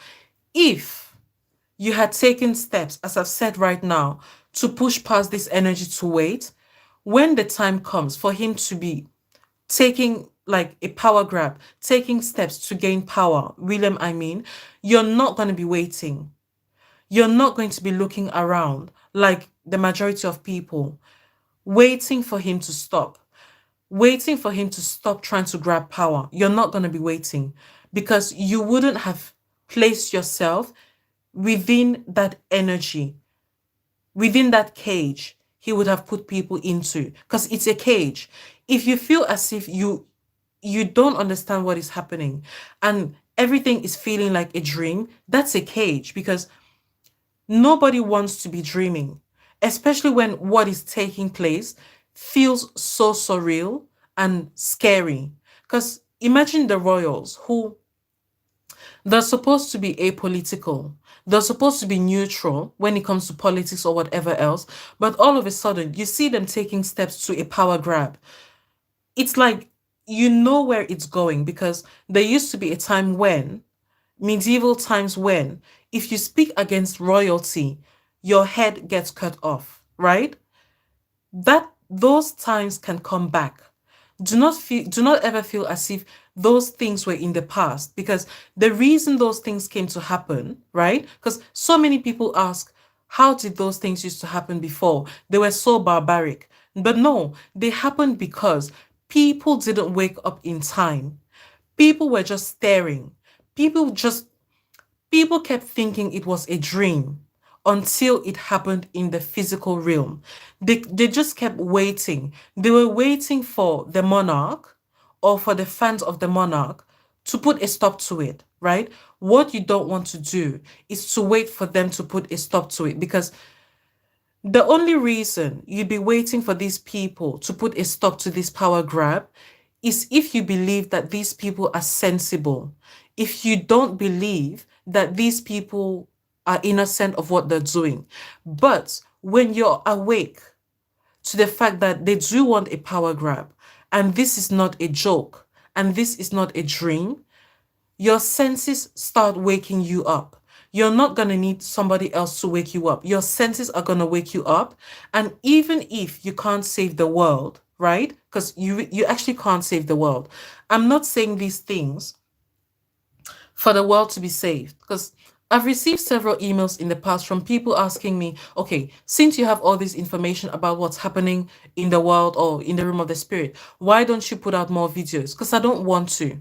if you had taken steps, as I've said right now, to push past this energy to wait, when the time comes for him to be taking like a power grab, taking steps to gain power, William, you're not going to be waiting. You're not going to be looking around like the majority of people, waiting for him to stop, waiting for him to stop trying to grab power. You're not going to be waiting because you wouldn't have placed yourself within that energy, within that cage he would have put people into, because it's a cage. If you feel as if you don't understand what is happening and everything is feeling like a dream, that's a cage, because nobody wants to be dreaming, especially when what is taking place feels so surreal and scary. Because imagine the royals who, they're supposed to be apolitical. They're supposed to be neutral when it comes to politics or whatever else. But all of a sudden, you see them taking steps to a power grab. It's like you know where it's going, because there used to be a time when, medieval times when, if you speak against royalty, your head gets cut off, right? That those times can come back. Do not ever feel as if those things were in the past, because the reason those things came to happen, right? Because so many people ask, how did those things used to happen before? They were so barbaric. But no, they happened because people didn't wake up in time. People were just staring. People just people kept thinking it was a dream until it happened in the physical realm. They just kept waiting. They were waiting for the monarch or for the fans of the monarch to put a stop to it, right? What you don't want to do is to wait for them to put a stop to it, because the only reason you'd be waiting for these people to put a stop to this power grab is if you believe that these people are sensible. If you don't believe that these people are innocent of what they're doing. But when you're awake to the fact that they do want a power grab, and this is not a joke, and this is not a dream, your senses start waking you up. You're not going to need somebody else to wake you up. Your senses are going to wake you up. And even if you can't save the world, right? Because you actually can't save the world. I'm not saying these things for the world to be saved, because I've received several emails in the past from people asking me, okay, since you have all this information about what's happening in the world or in the realm of the spirit, why don't you put out more videos? Because I don't want to.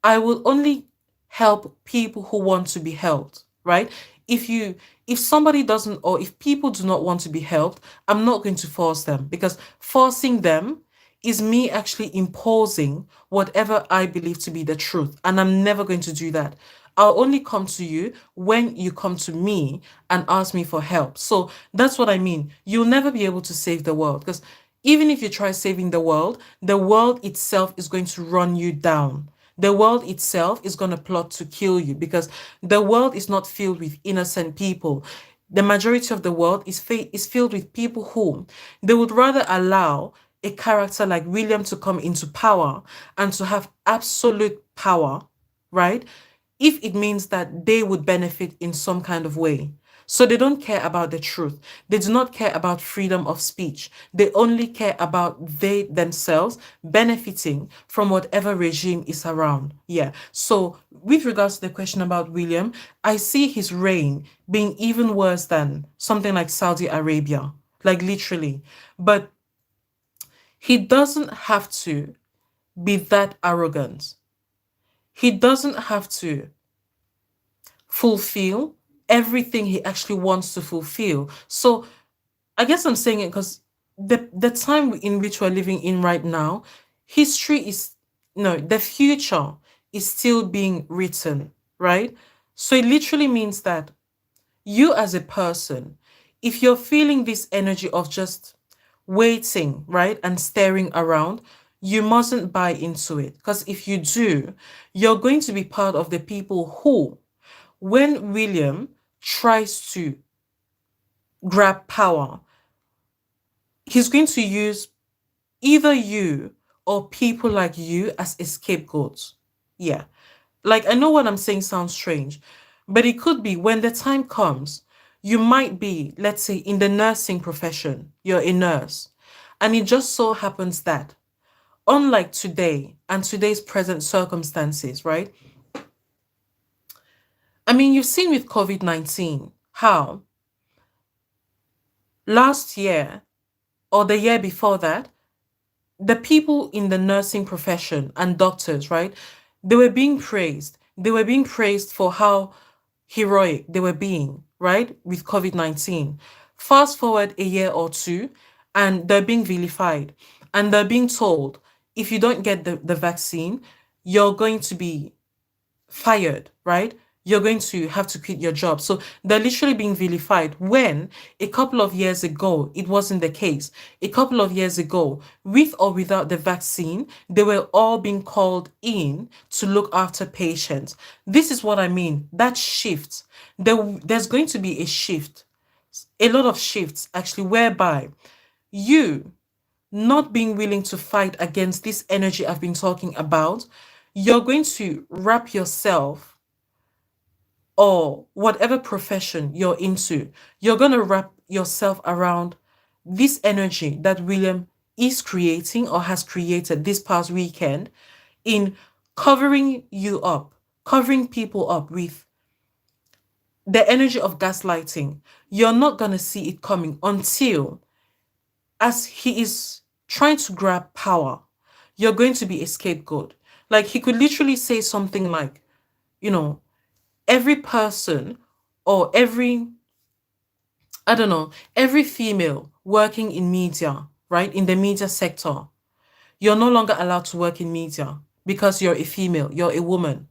I will only help people who want to be helped, right? If somebody doesn't, or if people do not want to be helped, I'm not going to force them, because forcing them is me actually imposing whatever I believe to be the truth. And I'm never going to do that. I'll only come to you when you come to me and ask me for help. So that's what I mean. You'll never be able to save the world, because even if you try saving the world itself is going to run you down. The world itself is going to plot to kill you, because the world is not filled with innocent people. The majority of the world is filled with people who they would rather allow a character like William to come into power and to have absolute power, right? If it means that they would benefit in some kind of way. So they don't care about the truth. They do not care about freedom of speech. They only care about they themselves benefiting from whatever regime is around. Yeah. So with regards to the question about William, I see his reign being even worse than something like Saudi Arabia, like literally. But he doesn't have to be that arrogant. He doesn't have to fulfill everything he actually wants to fulfill. So I guess I'm saying it because the time in which we're living in right now, history is no, the future is still being written, right? So it literally means that you as a person, if you're feeling this energy of just waiting, right, and staring around, you mustn't buy into it. Because if you do, you're going to be part of the people who, when William tries to grab power, he's going to use either you or people like you as a scapegoat. Yeah. Like, I know what I'm saying sounds strange, but it could be when the time comes, you might be, let's say, in the nursing profession, you're a nurse, and it just so happens that, unlike today and today's present circumstances, right? I mean, you've seen with COVID-19 how last year or the year before that, the people in the nursing profession and doctors, right? They were being praised. They were being praised for how heroic they were being, right? With COVID-19. Fast forward a year or two, and they're being vilified. And they're being told, if you don't get the vaccine, you're going to be fired, right? You're going to have to quit your job. So they're literally being vilified when a couple of years ago, it wasn't the case. A couple of years ago, with or without the vaccine, they were all being called in to look after patients. This is what I mean. That shift, there's going to be a shift, a lot of shifts actually, whereby you not being willing to fight against this energy I've been talking about, you're going to wrap yourself, or whatever profession you're into, you're going to wrap yourself around this energy that William is creating or has created this past weekend, in covering you up, covering people up with the energy of gaslighting. You're not going to see it coming until, as he is trying to grab power, you're going to be a scapegoat. Like, he could literally say something like, you know, every person or every I don't know, every female working in media, right, in the media sector, you're no longer allowed to work in media because you're a female, you're a woman.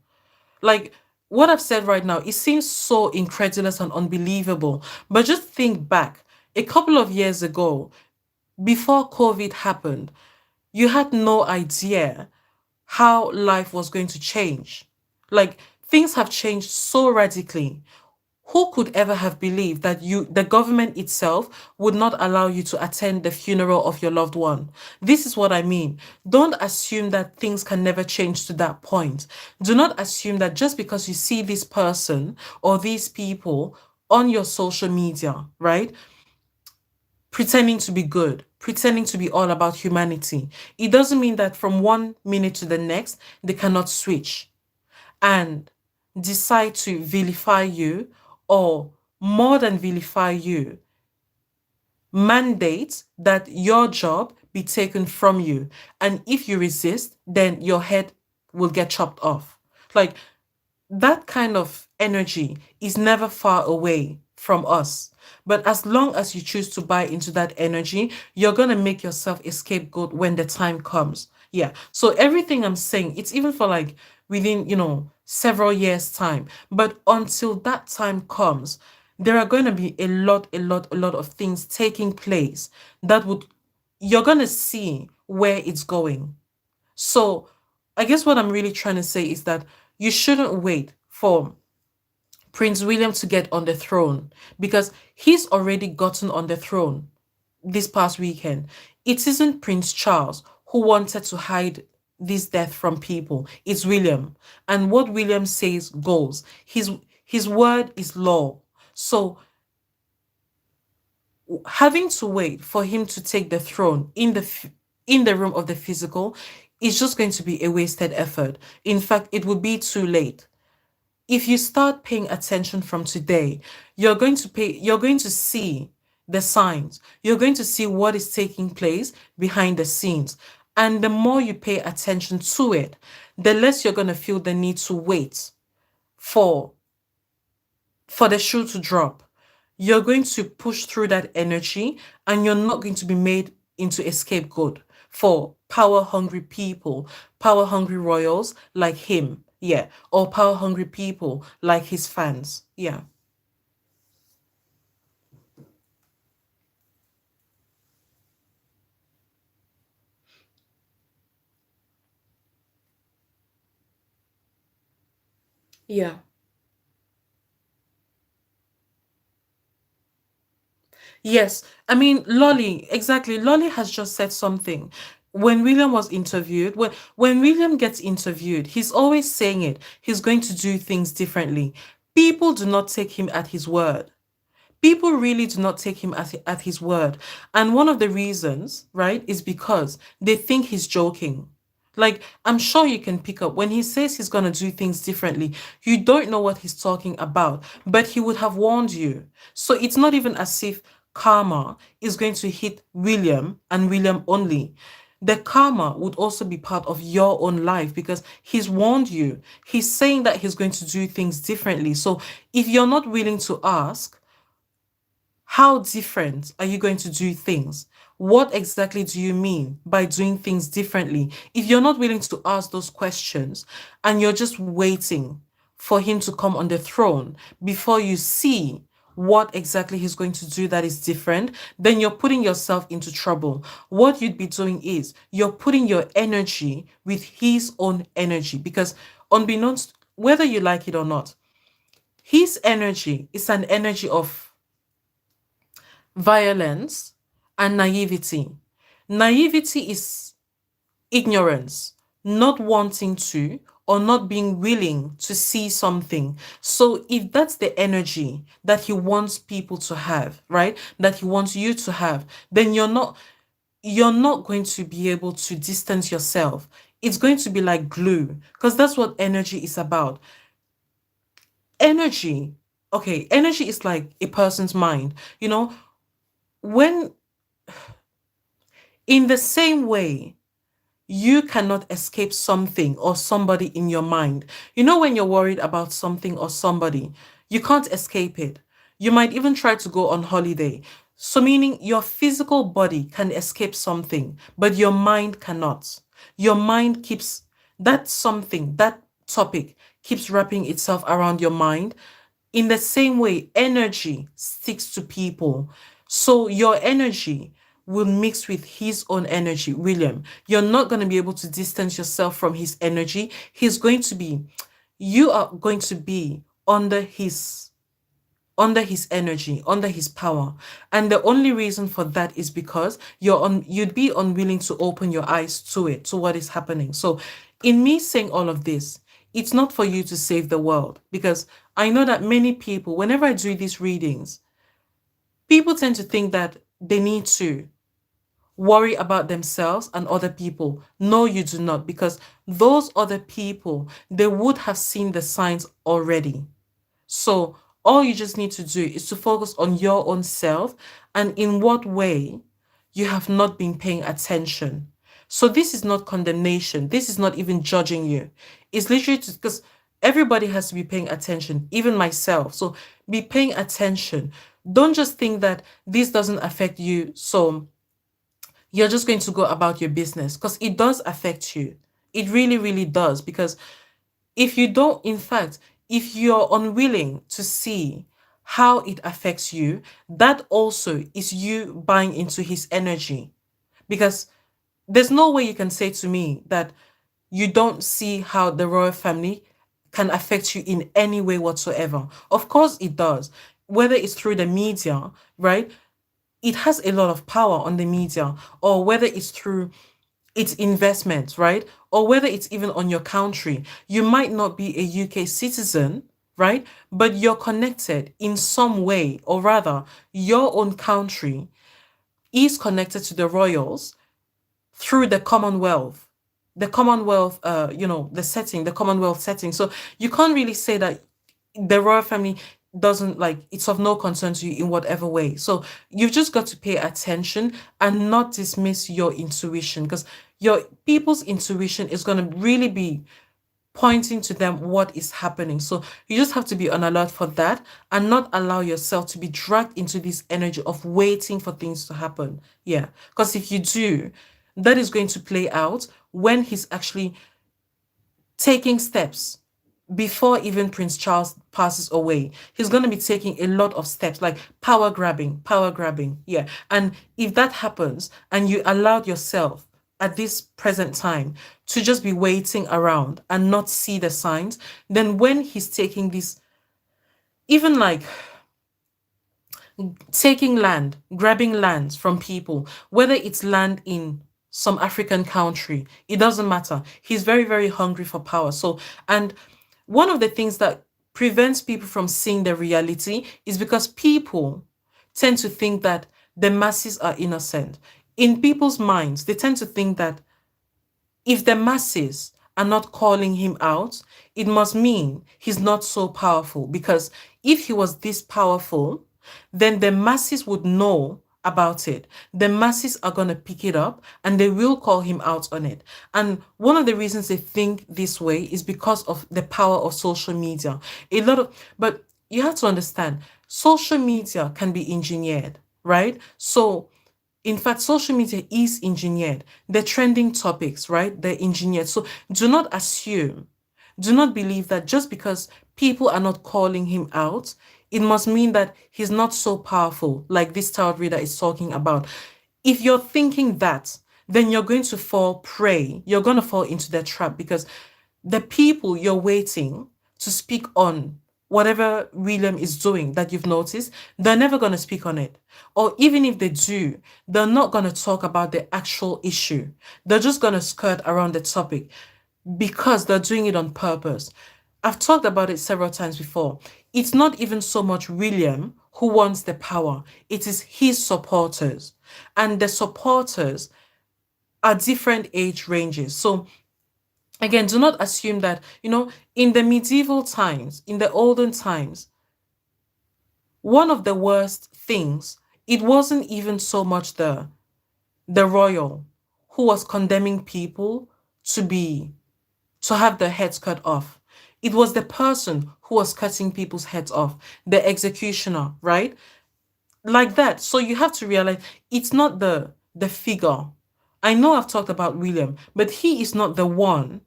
Like what I've said right now, it seems so incredulous and unbelievable. But just think back a couple of years ago, before COVID happened, you had no idea how life was going to change. Like things have changed so radically. Who could ever have believed that the government itself would not allow you to attend the funeral of your loved one? This is what I mean. Don't assume that things can never change to that point. Do not assume that just because you see this person or these people on your social media, right? Pretending to be good, pretending to be all about humanity. It doesn't mean that from one minute to the next, they cannot switch and decide to vilify you, or more than vilify you, mandate that your job be taken from you. And if you resist, then your head will get chopped off. Like that kind of energy is never far away from us. But as long as you choose to buy into that energy, you're going to make yourself a scapegoat when the time comes. Yeah. So everything I'm saying, it's even for like within, several years' time. But until that time comes, there are going to be a lot of things taking place that would, you're going to see where it's going. So I guess what I'm really trying to say is that you shouldn't wait for Prince William to get on the throne because he's already gotten on the throne this past weekend. It isn't Prince Charles who wanted to hide this death from people. It's William. And what William says goes. His word is law. So having to wait for him to take the throne in the room of the physical is just going to be a wasted effort. In fact, it would be too late. If you start paying attention from today, you're going to see the signs. You're going to see what is taking place behind the scenes. And the more you pay attention to it, the less you're going to feel the need to wait for the shoe to drop. You're going to push through that energy and you're not going to be made into a scapegoat for power hungry people, power hungry royals like him. Yeah. Or power hungry people like his fans. Yeah. Yeah. Yes, I mean, Lolly, exactly. Lolly has just said something. When William was interviewed, when William gets interviewed, he's always saying it. He's going to do things differently. People do not take him at his word. People really do not take him at his word. And one of the reasons, right, is because they think he's joking. Like, I'm sure you can pick up when he says he's going to do things differently, you don't know what he's talking about, but he would have warned you. So it's not even as if karma is going to hit William and William only. The karma would also be part of your own life because he's warned you. He's saying that he's going to do things differently. So if you're not willing to ask, how different are you going to do things? What exactly do you mean by doing things differently? If you're not willing to ask those questions and you're just waiting for him to come on the throne before you see what exactly he's going to do that is different, then you're putting yourself into trouble. What you'd be doing is you're putting your energy with his own energy because, unbeknownst, whether you like it or not, his energy is an energy of violence and naivety. Naivety is ignorance, not wanting to or not being willing to see something. So if that's the energy that he wants people to have, right? That he wants you to have, then you're not going to be able to distance yourself. It's going to be like glue because that's what energy is about. Energy, okay, energy is like a person's mind. When in the same way, you cannot escape something or somebody in your mind. When you're worried about something or somebody, you can't escape it. You might even try to go on holiday. So, meaning your physical body can escape something, but your mind cannot. Your mind keeps that something, that topic keeps wrapping itself around your mind. In the same way, energy sticks to people. So, your energy will mix with his own energy, William. You're not going to be able to distance yourself from his energy. You are going to be under his energy, under his power. And the only reason for that is because you'd be unwilling to open your eyes to it, to what is happening. So in me saying all of this, it's not for you to save the world, because I know that many people, whenever I do these readings, people tend to think that they need to worry about themselves and other people. No, you do not, because those other people, they would have seen the signs already. So all you just need to do is to focus on your own self and in what way you have not been paying attention. So this is not condemnation. This is not even judging you. It's literally because everybody has to be paying attention, even myself. So be paying attention. Don't just think that this doesn't affect you, so you're just going to go about your business, because it does affect you. It really, really does. Because if you don't, in fact, if you're unwilling to see how it affects you, that also is you buying into his energy. Because there's no way you can say to me that you don't see how the royal family can affect you in any way whatsoever. Of course, it does. Whether it's through the media, right? It has a lot of power on the media, or whether it's through its investments, right? Or whether it's even on your country. You might not be a UK citizen, right? But you're connected in some way, or rather, your own country is connected to the royals through the Commonwealth. The Commonwealth, the Commonwealth setting. So you can't really say that the royal family doesn't, like, it's of no concern to you in whatever way. So you've just got to pay attention and not dismiss your intuition, because your people's intuition is going to really be pointing to them what is happening. So you just have to be on alert for that and not allow yourself to be dragged into this energy of waiting for things to happen. Yeah, because if you do, that is going to play out when he's actually taking steps before even Prince Charles passes away. He's going to be taking a lot of steps, like power grabbing, power grabbing. Yeah. And if that happens and you allowed yourself at this present time to just be waiting around and not see the signs, then when he's taking this, even like taking land, grabbing lands from people, whether it's land in some African country, it doesn't matter. He's very, very hungry for power. So, and one of the things that prevents people from seeing the reality is because people tend to think that the masses are innocent. In people's minds, they tend to think that if the masses are not calling him out, it must mean he's not so powerful. Because if he was this powerful, then the masses would know about it. The masses are going to pick it up and they will call him out on it. And one of the reasons they think this way is because of the power of social media. But you have to understand, social media can be engineered, right? So in fact, social media is engineered. The trending topics, right? They're engineered. So do not believe that just because people are not calling him out, it must mean that he's not so powerful, like this tarot reader is talking about. If you're thinking that, then you're going to fall prey. You're going to fall into the trap, because the people you're waiting to speak on whatever William is doing that you've noticed, they're never going to speak on it. Or even if they do, they're not going to talk about the actual issue. They're just going to skirt around the topic because they're doing it on purpose. I've talked about it several times before. It's not even so much William who wants the power, it is his supporters. And the supporters are different age ranges. So again, do not assume that, in the medieval times, in the olden times, one of the worst things, it wasn't even so much the royal who was condemning people to have their heads cut off. It was the person who was cutting people's heads off, the executioner, right? Like that. So you have to realize it's not the figure. I know I've talked about William, but he is not the one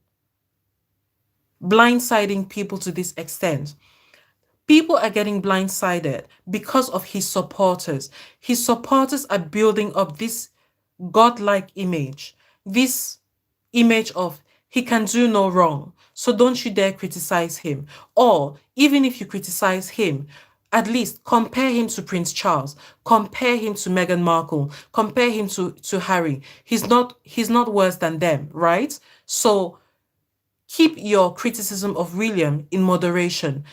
blindsiding people to this extent. People are getting blindsided because of his supporters. His supporters are building up this godlike image, this image of he can do no wrong. So don't you dare criticize him. Or even if you criticize him, at least compare him to Prince Charles, compare him to Meghan Markle, compare him to Harry. He's not worse than them, right? So keep your criticism of William in moderation.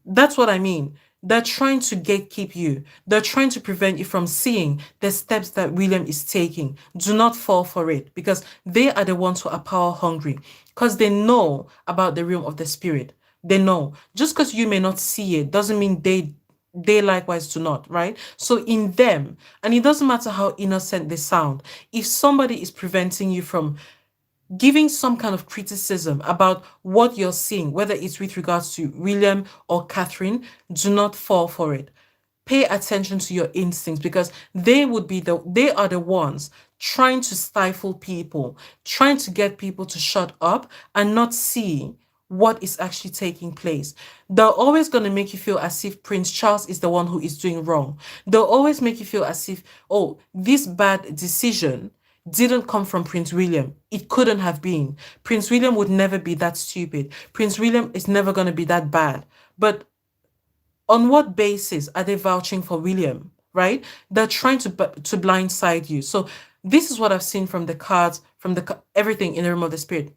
That's what I mean. They're trying to gatekeep you. They're trying to prevent you from seeing the steps that William is taking. Do not fall for it because they are the ones who are power hungry because they know about the realm of the spirit. They know. Just because you may not see it doesn't mean they likewise do not, right? So in them, and it doesn't matter how innocent they sound, if somebody is preventing you from giving some kind of criticism about what you're seeing, whether it's with regards to William or Catherine, do not fall for it. Pay attention to your instincts because they are the ones trying to stifle people, trying to get people to shut up and not see what is actually taking place. They're always going to make you feel as if Prince Charles is the one who is doing wrong. They'll always make you feel as if, oh, this bad decision didn't come from Prince William. It couldn't have been. Prince William would never be that stupid. Prince William is never going to be that bad. But on what basis are they vouching for William, right? They're trying to blindside you. So this is what I've seen from the cards, from everything in the realm of the spirit.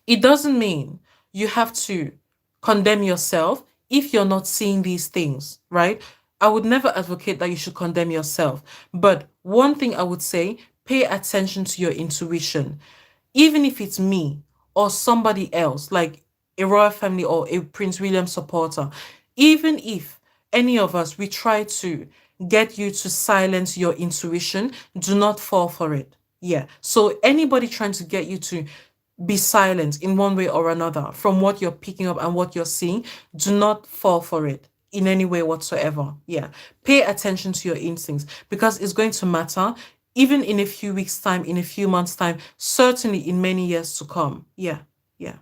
It doesn't mean you have to condemn yourself if you're not seeing these things, right? I would never advocate that you should condemn yourself. But one thing I would say, pay attention to your intuition. Even if it's me or somebody else, like a royal family or a Prince William supporter, even if any of us, we try to get you to silence your intuition, do not fall for it. Yeah. So anybody trying to get you to be silent in one way or another from what you're picking up and what you're seeing, do not fall for it in any way whatsoever. Yeah. Pay attention to your instincts because it's going to matter even in a few weeks' time, in a few months' time, certainly in many years to come. Yeah. Yeah.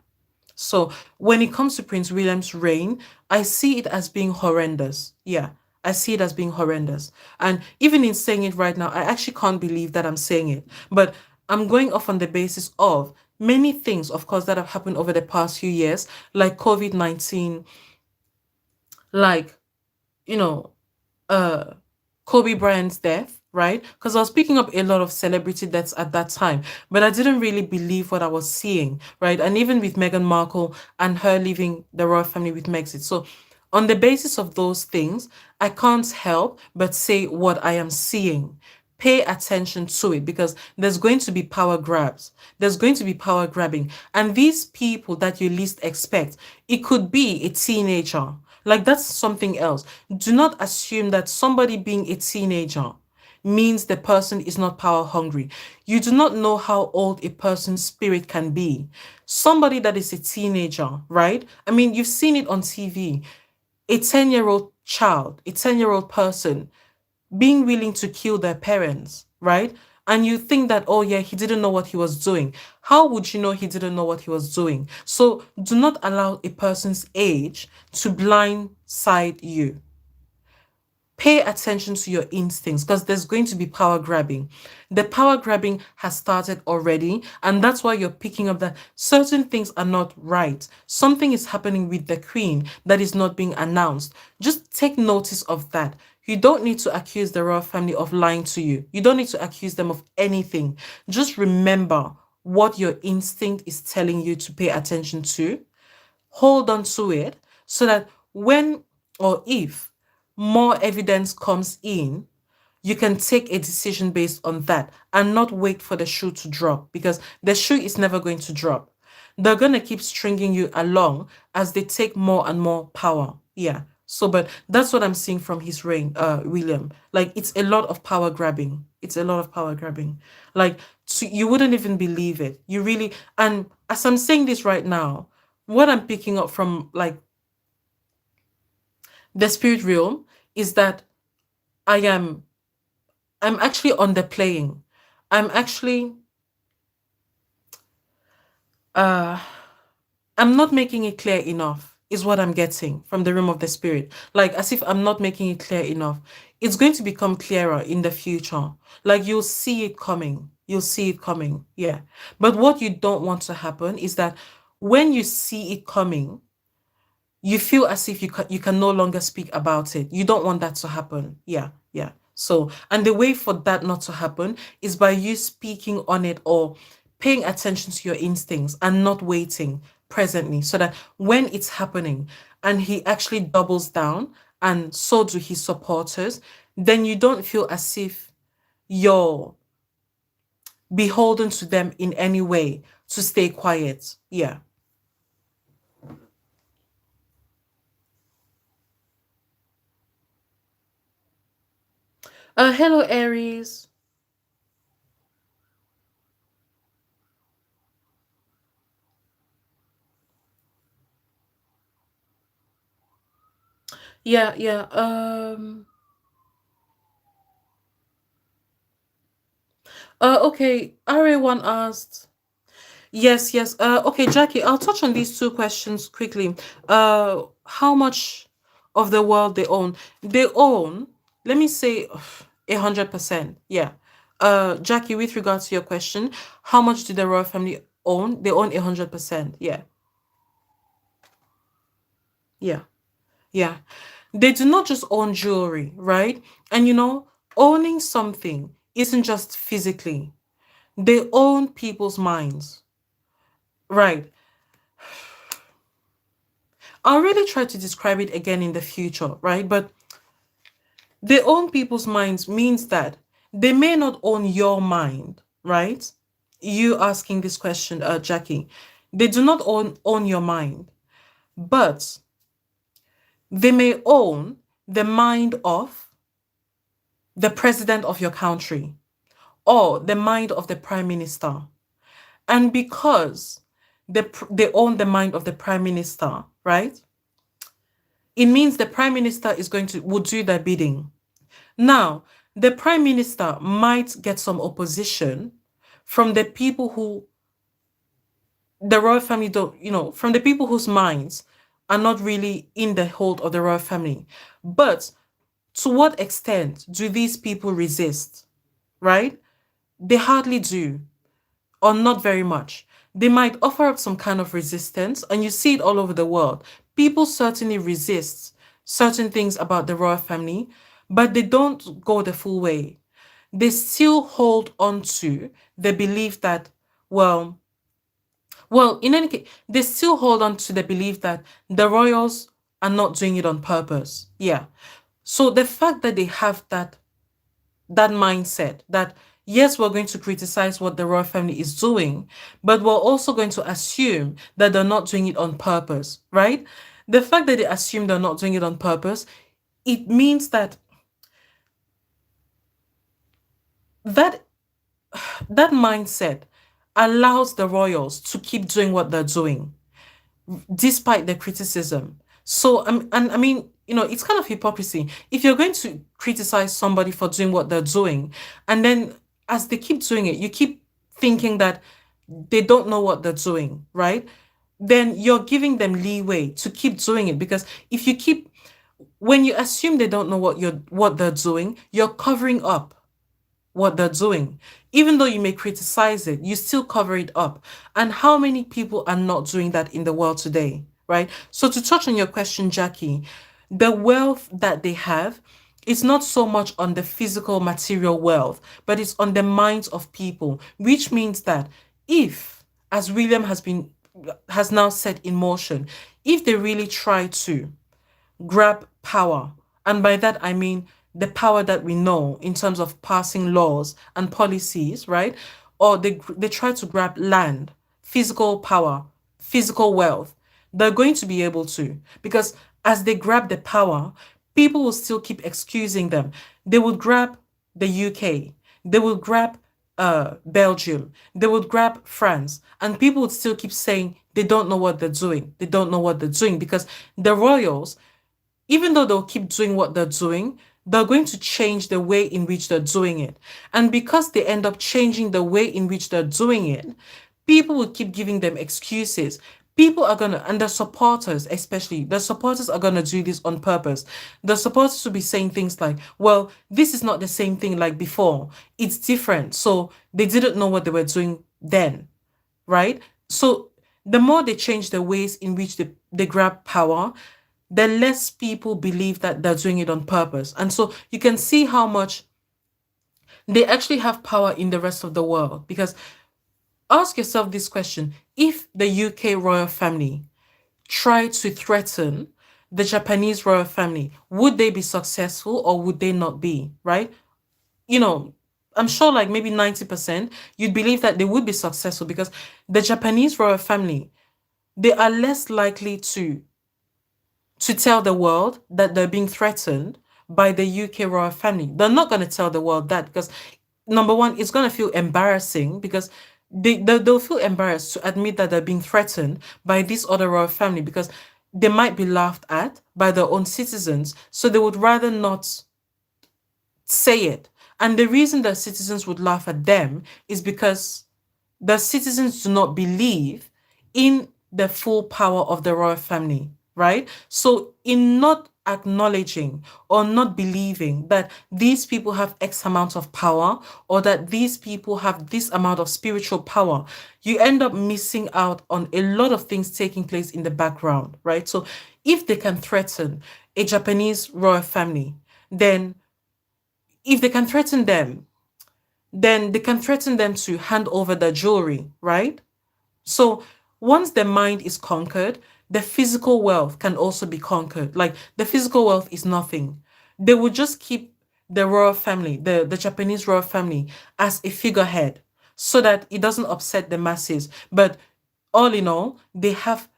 So when it comes to Prince William's reign, I see it as being horrendous. Yeah. I see it as being horrendous. And even in saying it right now, I actually can't believe that I'm saying it. But I'm going off on the basis of many things, of course, that have happened over the past few years, like COVID-19, like, you know, uh Kobe Bryant's death, right? Because I was picking up a lot of celebrity deaths at that time, but I didn't really believe what I was seeing, right? And even with Meghan Markle and her leaving the royal family with Megxit. So on the basis of those things, I can't help but say what I am seeing. Pay attention to it because there's going to be power grabs. There's going to be power grabbing. And these people that you least expect, it could be a teenager. Like that's something else. Do not assume that somebody being a teenager means the person is not power hungry. You do not know how old a person's spirit can be. Somebody that is a teenager, right? I mean, you've seen it on TV. A 10-year-old child, a 10-year-old person being willing to kill their parents, right? And you think that, oh yeah, he didn't know what he was doing. How would you know he didn't know what he was doing? So do not allow a person's age to blindside you. Pay attention to your instincts because there's going to be power grabbing. The power grabbing has started already, and that's why you're picking up that certain things are not right. Something is happening with the queen that is not being announced. Just take notice of that. You don't need to accuse the royal family of lying to you. You don't need to accuse them of anything. Just remember what your instinct is telling you to pay attention to. Hold on to it so that when or if more evidence comes in, you can take a decision based on that and not wait for the shoe to drop because the shoe is never going to drop. They're going to keep stringing you along as they take more and more power. Yeah. So, but that's what I'm seeing from his reign, William. Like, it's a lot of power grabbing. It's a lot of power grabbing. Like, you wouldn't even believe it. You really, and as I'm saying this right now, what I'm picking up from like the spirit realm is that I am I'm actually underplaying. I'm actually uh I'm not making it clear enough, is what I'm getting from the realm of the spirit. Like, as if I'm not making it clear enough. It's going to become clearer in the future. Like, you'll see it coming. You'll see it coming. Yeah. But what you don't want to happen is that when you see it coming, you feel as if you can no longer speak about it. You don't want that to happen. Yeah. Yeah. So, and the way for that not to happen is by you speaking on it or paying attention to your instincts and not waiting presently, so that when it's happening and he actually doubles down and so do his supporters, then you don't feel as if you're beholden to them in any way to stay quiet. Yeah. Hello, Aries. Yeah, yeah. Okay. RA1 asked. Yes, yes. Okay, Jackie, I'll touch on these two questions quickly. How much of the world they own? They own, let me say, 100%. Yeah. Jackie, with regards to your question, how much do the royal family own? They own 100%. Yeah, yeah, yeah. They do not just own jewelry, right? And owning something isn't just physically. They own people's minds, right? I'll really try to describe it again in the future, right? But they own people's minds means that they may not own your mind, right? You asking this question, Jackie, they do not own your mind, but they may own the mind of the president of your country or the mind of the prime minister. And because they own the mind of the prime minister, right? It means the prime minister is going to will do their bidding. Now, the prime minister might get some opposition from the people who the royal family don't, from the people whose minds are not really in the hold of the royal family. But to what extent do these people resist, right? They hardly do, or not very much. They might offer up some kind of resistance, and you see it all over the world. People certainly resist certain things about the royal family, but they don't go the full way. They still hold on to the belief that, well, in any case, they still hold on to the belief that the royals are not doing it on purpose. Yeah. So the fact that they have that mindset that yes, we're going to criticize what the royal family is doing, but we're also going to assume that they're not doing it on purpose, right? The fact that they assume they're not doing it on purpose, it means that that mindset allows the royals to keep doing what they're doing despite the criticism. So, and I mean, it's kind of hypocrisy. If you're going to criticize somebody for doing what they're doing, and then as they keep doing it, you keep thinking that they don't know what they're doing, right? Then you're giving them leeway to keep doing it because when you assume they don't know what they're doing, you're covering up what they're doing. Even though you may criticize it, you still cover it up. And how many people are not doing that in the world today, right? So to touch on your question, Jackie, the wealth that they have is not so much on the physical material wealth, but it's on the minds of people, which means that if, as William has now set in motion, if they really try to grab power. And by that, I mean the power that we know in terms of passing laws and policies, right? Or they try to grab land, physical power, physical wealth. They're going to be able to because as they grab the power, people will still keep excusing them. They will grab the UK. They will grab Belgium, they would grab France, and people would still keep saying they don't know what they're doing. They don't know what they're doing because the royals, even though they'll keep doing what they're doing, they're going to change the way in which they're doing it. And because they end up changing the way in which they're doing it, people will keep giving them excuses. People are gonna, and the supporters, especially, the supporters are gonna do this on purpose. The supporters will be saying things like, well, this is not the same thing like before. It's different. So they didn't know what they were doing then, right? So the more they change the ways in which they grab power, the less people believe that they're doing it on purpose. And so you can see how much they actually have power in the rest of the world. Because ask yourself this question: if the UK royal family tried to threaten the Japanese royal family, would they be successful or would they not be, right? You know, I'm sure like maybe 90% you'd believe that they would be successful because the Japanese royal family, they are less likely to tell the world that they're being threatened by the UK royal family. They're not going to tell the world that because, number one, it's going to feel embarrassing because they'll feel embarrassed to admit that they're being threatened by this other royal family because they might be laughed at by their own citizens. So they would rather not say it. And the reason that citizens would laugh at them is because the citizens do not believe in the full power of the royal family, right? So, in not acknowledging or not believing that these people have X amount of power or that these people have this amount of spiritual power, you end up missing out on a lot of things taking place in the background, right? So, if they can threaten a Japanese royal family, then if they can threaten them, then they can threaten them to hand over the jewelry, right? So once the mind is conquered, the physical wealth can also be conquered. Like the physical wealth is nothing. They will just keep the royal family, the Japanese royal family, as a figurehead so that it doesn't upset the masses. But all in all, they have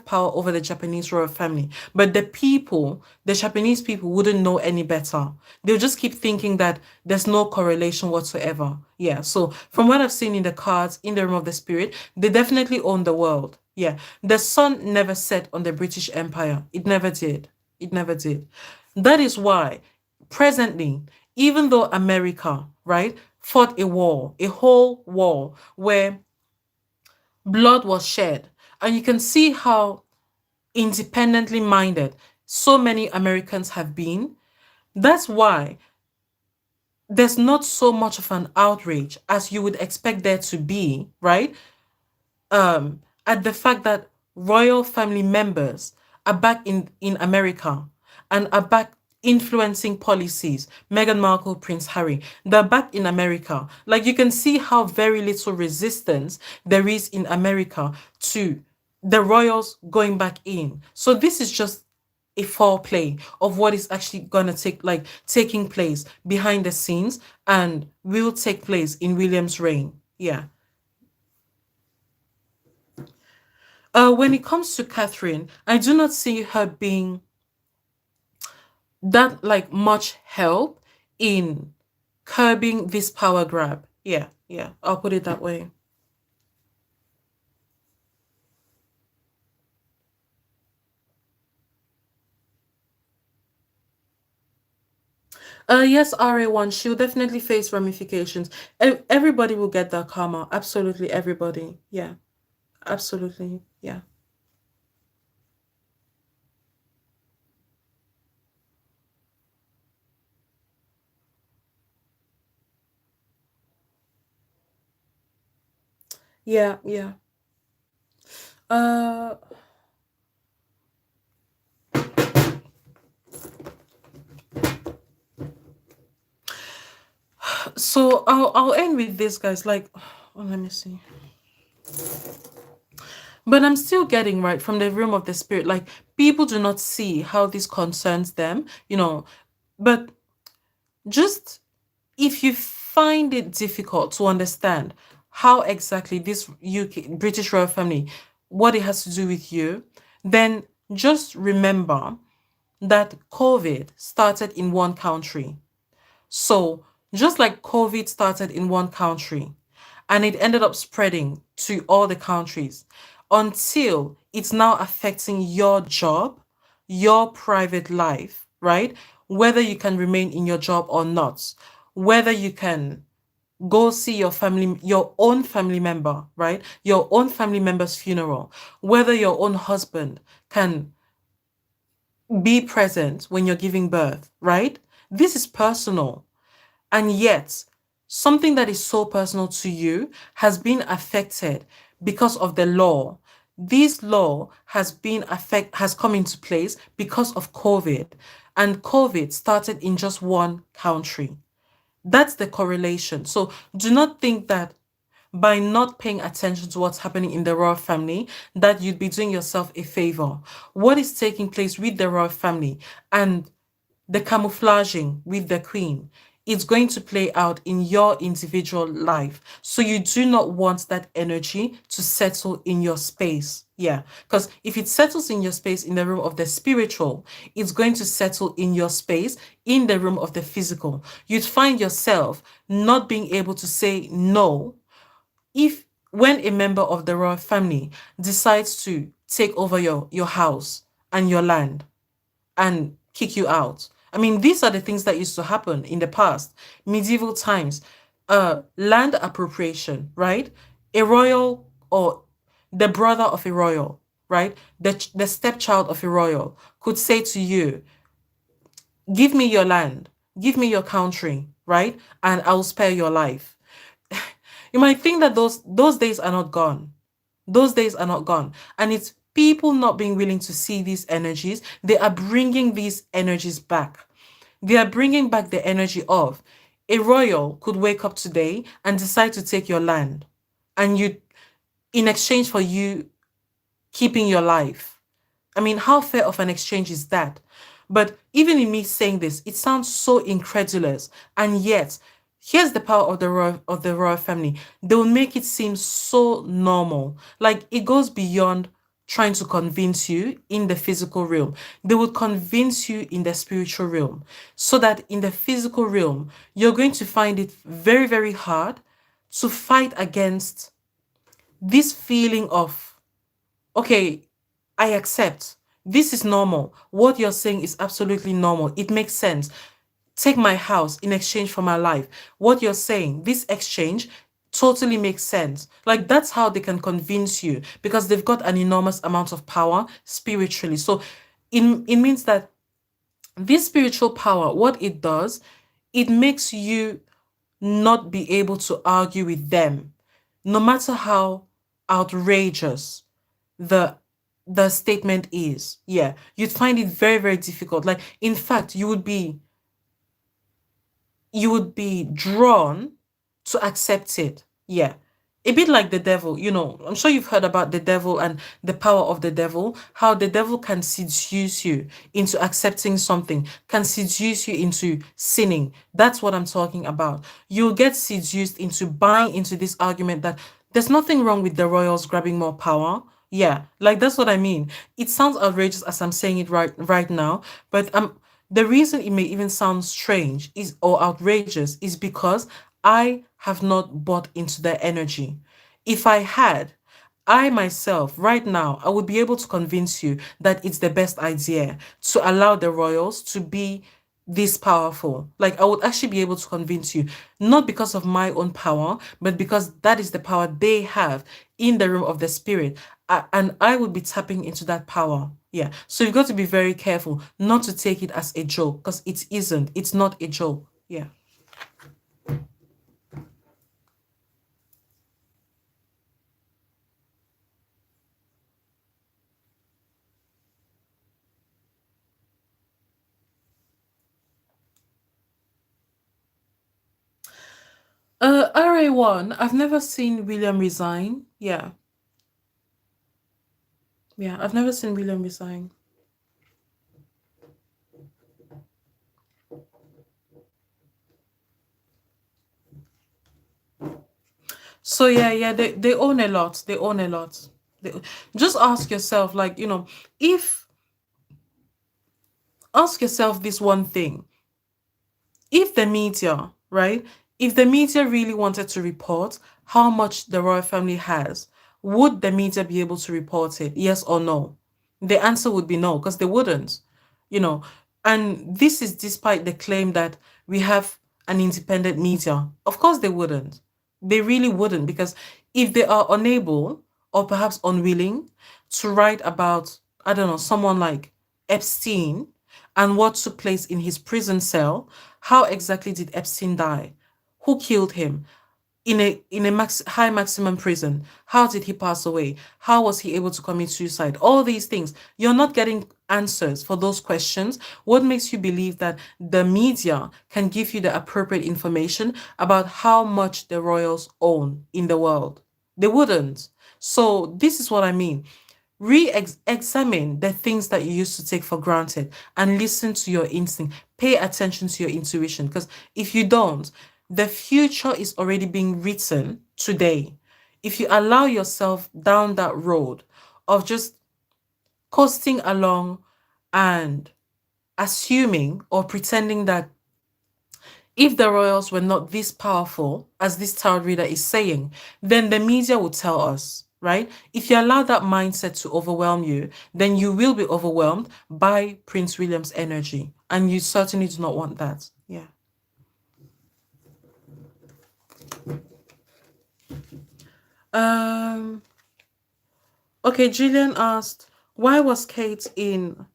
power over the Japanese royal family. But the people, the Japanese people wouldn't know any better. They'll just keep thinking that there's no correlation whatsoever. Yeah. So from what I've seen in the cards, in the realm of the spirit, they definitely own the world. Yeah. The sun never set on the British Empire. It never did. It never did. That is why presently, even though America, right, fought a war, a whole war where blood was shed. And you can see how independently minded so many Americans have been. That's why there's not so much of an outrage as you would expect there to be, right? At the fact that royal family members are back in America and are back influencing policies. Meghan Markle, Prince Harry, they're back in America. Like you can see how very little resistance there is in America to the royals going back in. So this is just a foreplay of what is actually gonna taking place behind the scenes and will take place in William's reign. Yeah. When it comes to Catherine, I do not see her being that like much help in curbing this power grab. Yeah, yeah, I'll put it that way. Yes, RA1, she'll definitely face ramifications. Everybody will get that karma. Absolutely everybody. Yeah, absolutely. Yeah. Yeah, yeah. Uh so I'll end with this, guys. Like, oh, let me see. But I'm still getting right from the realm of the spirit. Like people do not see how this concerns them, but just if you find it difficult to understand how exactly this UK British royal family, what it has to do with you, then just remember that COVID started in one country. So Just like COVID started in one country and it ended up spreading to all the countries until it's now affecting your job, your private life, right? Whether you can remain in your job or not, whether you can go see your family, your own family member, right? Your own family member's funeral, whether your own husband can be present when you're giving birth, right? This is personal. And yet, something that is so personal to you has been affected because of the law. This law has come into place because of COVID. And COVID started in just one country. That's the correlation. So do not think that by not paying attention to what's happening in the royal family, that you'd be doing yourself a favor. What is taking place with the royal family and the camouflaging with the queen, it's going to play out in your individual life. So you do not want that energy to settle in your space. Yeah. Because if it settles in your space in the room of the spiritual, it's going to settle in your space in the room of the physical. You'd find yourself not being able to say no if when a member of the royal family decides to take over your house and your land and kick you out. I mean, these are the things that used to happen in the past, medieval times. Land appropriation, right? A royal or the brother of a royal, right? The stepchild of a royal could say to you, give me your land, give me your country, right? And I will spare your life. You might think that those days are not gone. Those days are not gone. And it's people not being willing to see these energies. They are bringing these energies back. They are bringing back the energy of a royal could wake up today and decide to take your land. And you, in exchange for you keeping your life. I mean, how fair of an exchange is that? But even in me saying this, it sounds so incredulous. And yet, here's the power of the royal family. They will make it seem so normal. Like it goes beyond trying to convince you in the physical realm. They will convince you in the spiritual realm. So that in the physical realm, you're going to find it very, very hard to fight against this feeling of, okay, I accept. This is normal. What you're saying is absolutely normal. It makes sense. Take my house in exchange for my life. What you're saying, this exchange totally makes sense. Like that's how they can convince you because they've got an enormous amount of power spiritually. So it means that this spiritual power, what it does, it makes you not be able to argue with them, no matter how outrageous the the statement is. Yeah, you'd find it very, very difficult. Like, in fact, you would be drawn to accept it. Yeah. A bit like the devil, I'm sure you've heard about the devil and the power of the devil, how the devil can seduce you into accepting something, can seduce you into sinning. That's what I'm talking about. You'll get seduced into buying into this argument that there's nothing wrong with the royals grabbing more power. Yeah, like that's what I mean. It sounds outrageous as I'm saying it right now, but the reason it may even sound strange is or outrageous is because I have not bought into their energy. If I had, I myself, right now, I would be able to convince you that it's the best idea to allow the royals to be this powerful. Like, I would actually be able to convince you, not because of my own power, but because that is the power they have in the realm of the spirit. And I would be tapping into that power. Yeah. So you've got to be very careful not to take it as a joke because it isn't. It's not a joke. Yeah. RA1, I've never seen William resign. Yeah. Yeah, I've never seen William resign. So yeah, they own a lot. They own a lot. They, just ask yourself, like, if ask yourself this one thing. If the media, right? If the media really wanted to report how much the royal family has, would the media be able to report it? Yes or no? The answer would be no, because they wouldn't, you know. And this is despite the claim that we have an independent media. Of course, they wouldn't. They really wouldn't, because if they are unable or perhaps unwilling to write about, I don't know, someone like Epstein and what took place in his prison cell, how exactly did Epstein die? Who killed him? In a high maximum prison, how did he pass away? How was he able to commit suicide? All these things, you're not getting answers for those questions. What makes you believe that the media can give you the appropriate information about how much the royals own in the world? They wouldn't. So this is what I mean. Re-examine the things that you used to take for granted and listen to your instinct. Pay attention to your intuition, because if you don't, the future is already being written today. If you allow yourself down that road of just coasting along and assuming or pretending that if the royals were not this powerful, as this tarot reader is saying, then the media will tell us, right? If you allow that mindset to overwhelm you, then you will be overwhelmed by Prince William's energy. And you certainly do not want that. Yeah. Um, okay, Julian asked, why was Kate in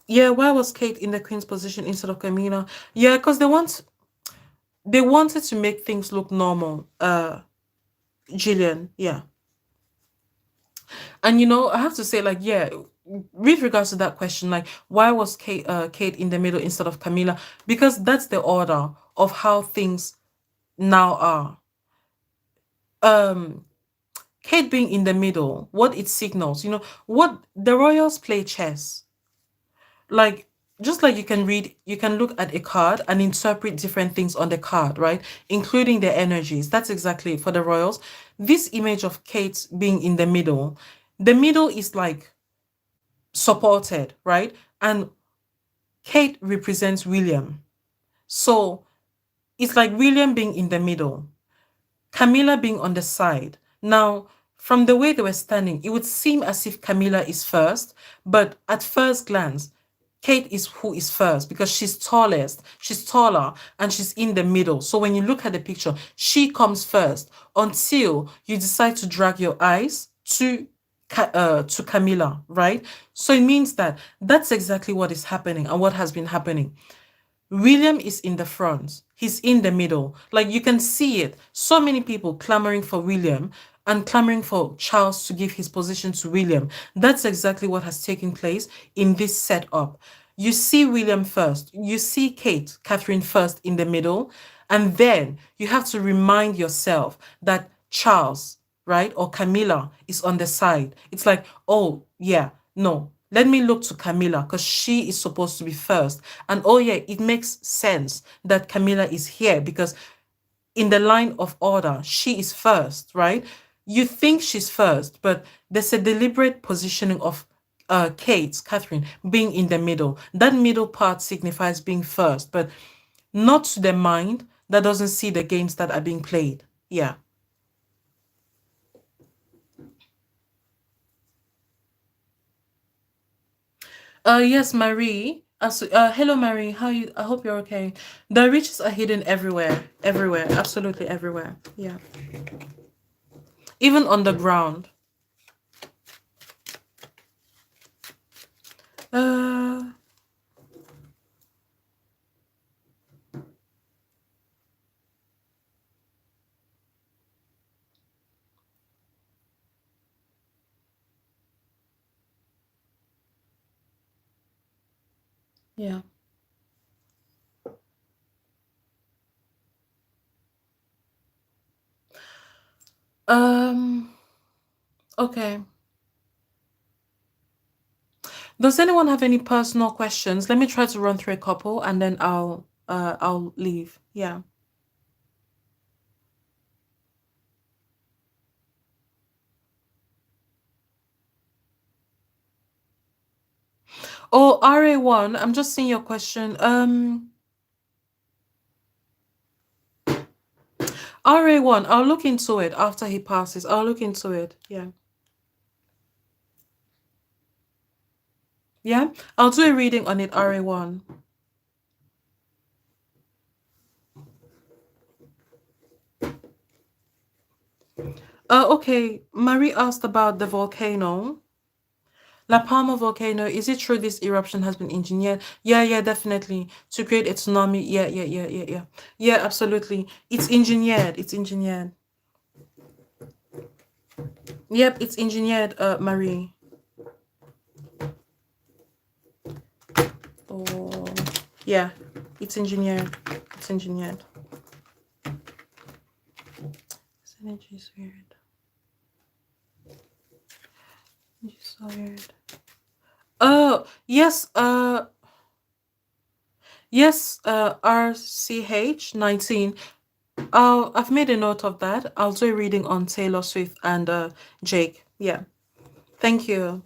yeah, why was Kate in the queen's position instead of Camilla? Yeah, because they wanted to make things look normal. Gillian, yeah. And I have to say, like, yeah, with regards to that question, like, why was Kate in the middle instead of Camilla? Because that's the order of how things now are. Um, Kate being in the middle, what it signals, what the royals play chess. Like, just like you can look at a card and interpret different things on the card, right? Including the energies. That's exactly it for the royals. This image of Kate being in the middle is like supported, right? And Kate represents William. So it's like William being in the middle, Camilla being on the side. Now, from the way they were standing, it would seem as if Camilla is first, but at first glance, Kate is who is first because she's tallest, she's taller, and she's in the middle. So when you look at the picture, she comes first until you decide to drag your eyes to Camilla, right? So it means that that's exactly what is happening and what has been happening. William is in the front. He's in the middle. Like you can see it. So many people clamoring for William and clamoring for Charles to give his position to William. That's exactly what has taken place in this setup. You see William first. You see Catherine first in the middle. And then you have to remind yourself that Charles, right, or Camilla is on the side. It's like, oh, yeah, no, let me look to Camilla because she is supposed to be first. And oh, yeah, it makes sense that Camilla is here because in the line of order, she is first, right? You think she's first, but there's a deliberate positioning of Catherine, being in the middle. That middle part signifies being first, but not to the mind that doesn't see the games that are being played. Yeah. Yes, Marie. Hello, Marie. How you? I hope you're okay. The riches are hidden everywhere, everywhere, absolutely everywhere. Yeah, even on the ground. Uh, yeah. Um. Okay. Does anyone have any personal questions? Let me try to run through a couple, and then I'll leave. Yeah. Oh, RA1, I'm just seeing your question. RA1, I'll look into it after he passes. I'll look into it. Yeah. Yeah. I'll do a reading on it, RA1. Okay. Marie asked about the volcano. La Palma volcano, is it true this eruption has been engineered? Yeah, yeah, definitely. To create a tsunami. Yeah, yeah, yeah, yeah, yeah. Yeah, absolutely. It's engineered. It's engineered. Yep, it's engineered, Marie. Oh, yeah, it's engineered. It's engineered. This energy is weird. Energy is so weird. Oh, yes, yes, RCH19. I've made a note of that. I'll do a reading on Taylor Swift and Jake. Yeah. Thank you.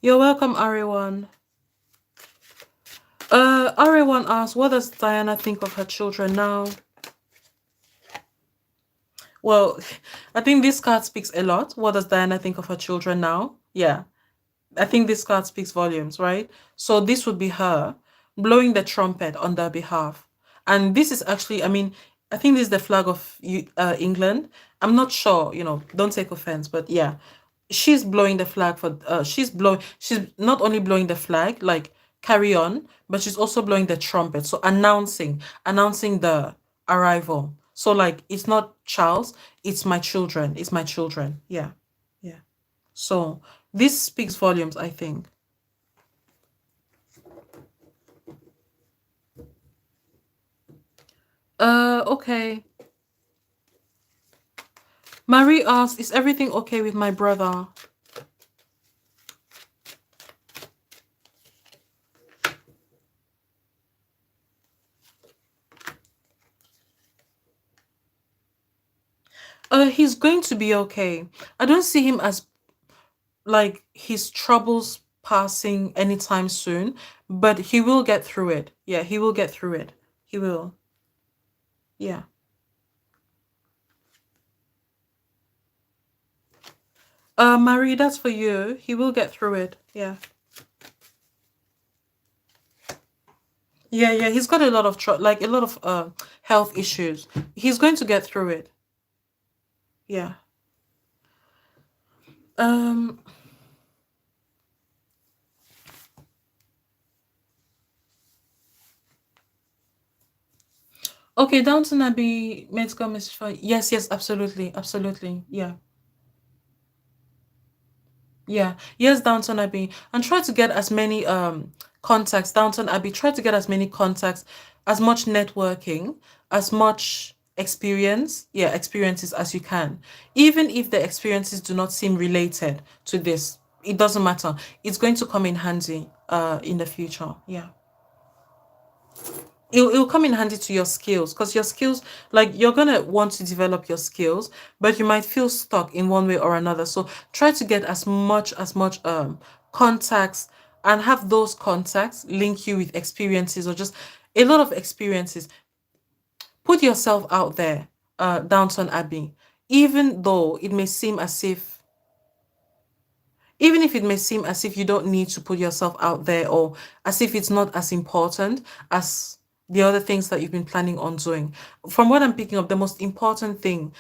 You're welcome, RA1. RA1 asks, what does Diana think of her children now? Well, I think this card speaks a lot. What does Diana think of her children now? Yeah. I think this card speaks volumes, right? So this would be her blowing the trumpet on their behalf. And this is actually, I mean, I think this is the flag of England. I'm not sure, don't take offense, but yeah, she's blowing the flag for, she's not only blowing the flag, like carry on, but she's also blowing the trumpet. So announcing the arrival. So like, it's not Charles, it's my children. It's my children. Yeah. Yeah. So this speaks volumes, I think. Okay. Marie asks, is everything okay with my brother? He's going to be okay. I don't see him as like his troubles passing anytime soon, but he will get through it. Yeah, he will get through it. He will. Yeah. Marie, that's for you. He will get through it. Yeah. Yeah, yeah. He's got a lot of like a lot of health issues. He's going to get through it. Yeah. Um. Okay, Downton Abbey, Medical Message for yes, yes, absolutely, absolutely. Yeah. Yeah. Yes, Downton Abbey. And try to get as many contacts, Downton Abbey, try to get as many contacts, as much networking, as much experiences as you can. Even if the experiences do not seem related to this, it doesn't matter. It's going to come in handy in the future. Yeah. It'll come in handy to your skills, because your skills, like, you're gonna want to develop your skills, but you might feel stuck in one way or another. So try to get as much contacts, and have those contacts link you with experiences, or just a lot of experiences. Put yourself out there, Downton Abbey. even though it may seem as if even if it may seem as if you don't need to put yourself out there, or as if it's not as important as the other things that you've been planning on doing. From what I'm picking up, the most important thing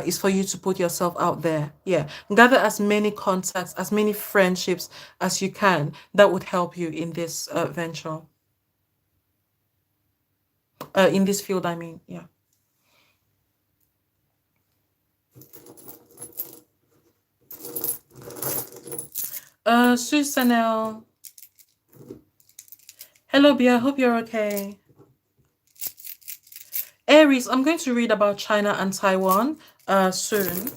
is for you to put yourself out there. Yeah. Gather as many contacts, as many friendships as you can that would help you in this venture, in this field, I mean. Yeah. Susanel. Hello, Bia. Hope you're okay. Aries, I'm going to read about China and Taiwan soon.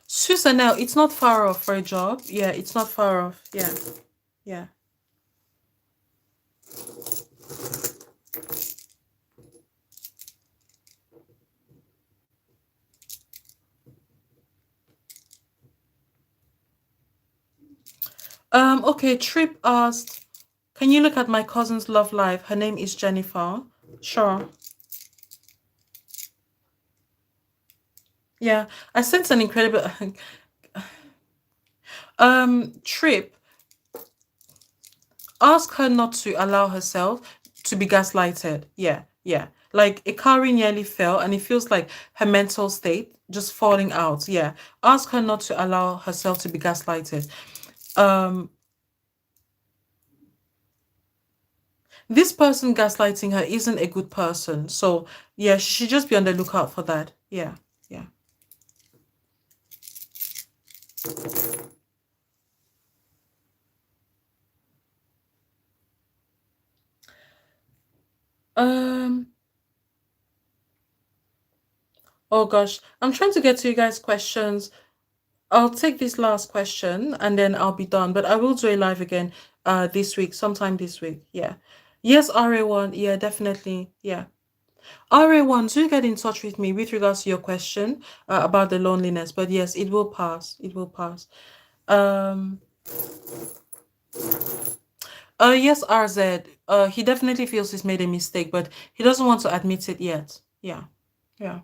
Susanel, it's not far off for a job. Yeah, it's not far off. Yeah, yeah. Okay, Trip asked, can you look at my cousin's love life? Her name is Jennifer. Sure. Yeah, I sense an incredible Trip, ask her not to allow herself to be gaslighted. Yeah, yeah. Like Ikari nearly fell, and it feels like her mental state just falling out. Yeah. Ask her not to allow herself to be gaslighted. Um, this person gaslighting her isn't a good person. So yeah, she should just be on the lookout for that. Yeah, yeah. Um, oh gosh, I'm trying to get to you guys' questions. I'll take this last question and then I'll be done. But I will do a live again this week, sometime this week. Yeah. Yes, RA1, yeah, definitely. Yeah. RA1, do get in touch with me with regards to your question about the loneliness. But yes, it will pass. It will pass. Um yes, RZ. He definitely feels he's made a mistake, but he doesn't want to admit it yet. Yeah. Yeah.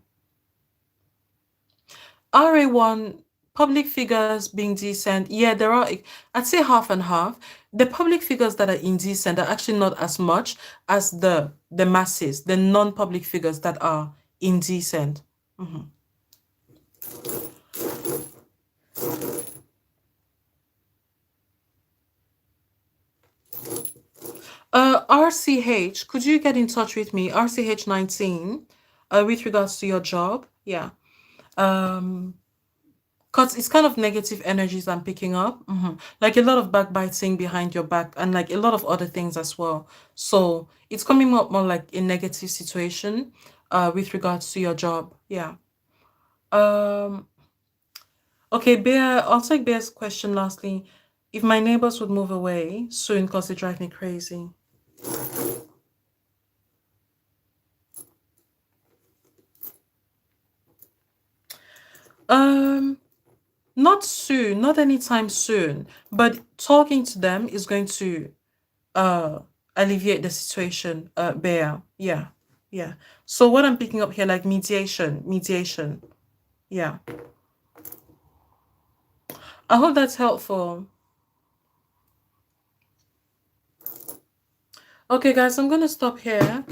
RA1, public figures being decent, yeah, there are, I'd say half and half. The public figures that are indecent are actually not as much as the masses, the non-public figures that are indecent. Mhm. RCH, could you get in touch with me? RCH19, with regards to your job. Yeah. Um, Cause it's kind of negative energies I'm picking up. Like a lot of backbiting behind your back and like a lot of other things as well. So it's coming up more like a negative situation with regards to your job. Yeah. Um okay, Bear, I'll take Bear's question lastly. If my neighbors would move away soon because they drive me crazy. Um Not soon, not anytime soon, but talking to them is going to uh alleviate the situation, Bear. Yeah. Yeah. So what I'm picking up here, like mediation. Yeah. I hope that's helpful. Okay, guys, I'm gonna stop here.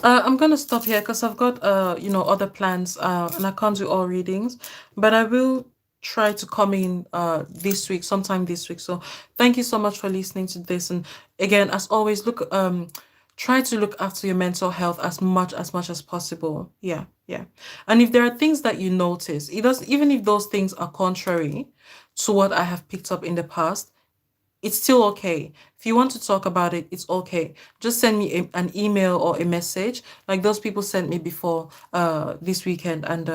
I'm gonna stop here because I've got other plans and I can't do all readings, but I will try to come in this week, sometime this week. So thank you so much for listening to this. And again, as always, try to look after your mental health as much as possible. Yeah, yeah. And if there are things that you notice, it does even if those things are contrary to what I have picked up in the past, it's still okay. If you want to talk about it, it's okay. Just send me an email or a message like those people sent me before this weekend, and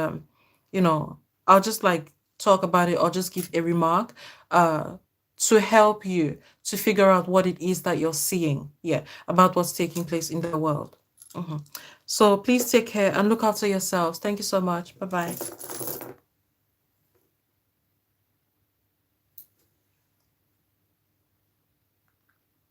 I'll just like talk about it or just give a remark to help you to figure out what it is that you're seeing, yeah, about what's taking place in the world. So please take care and look after yourselves. Thank you so much. Bye bye.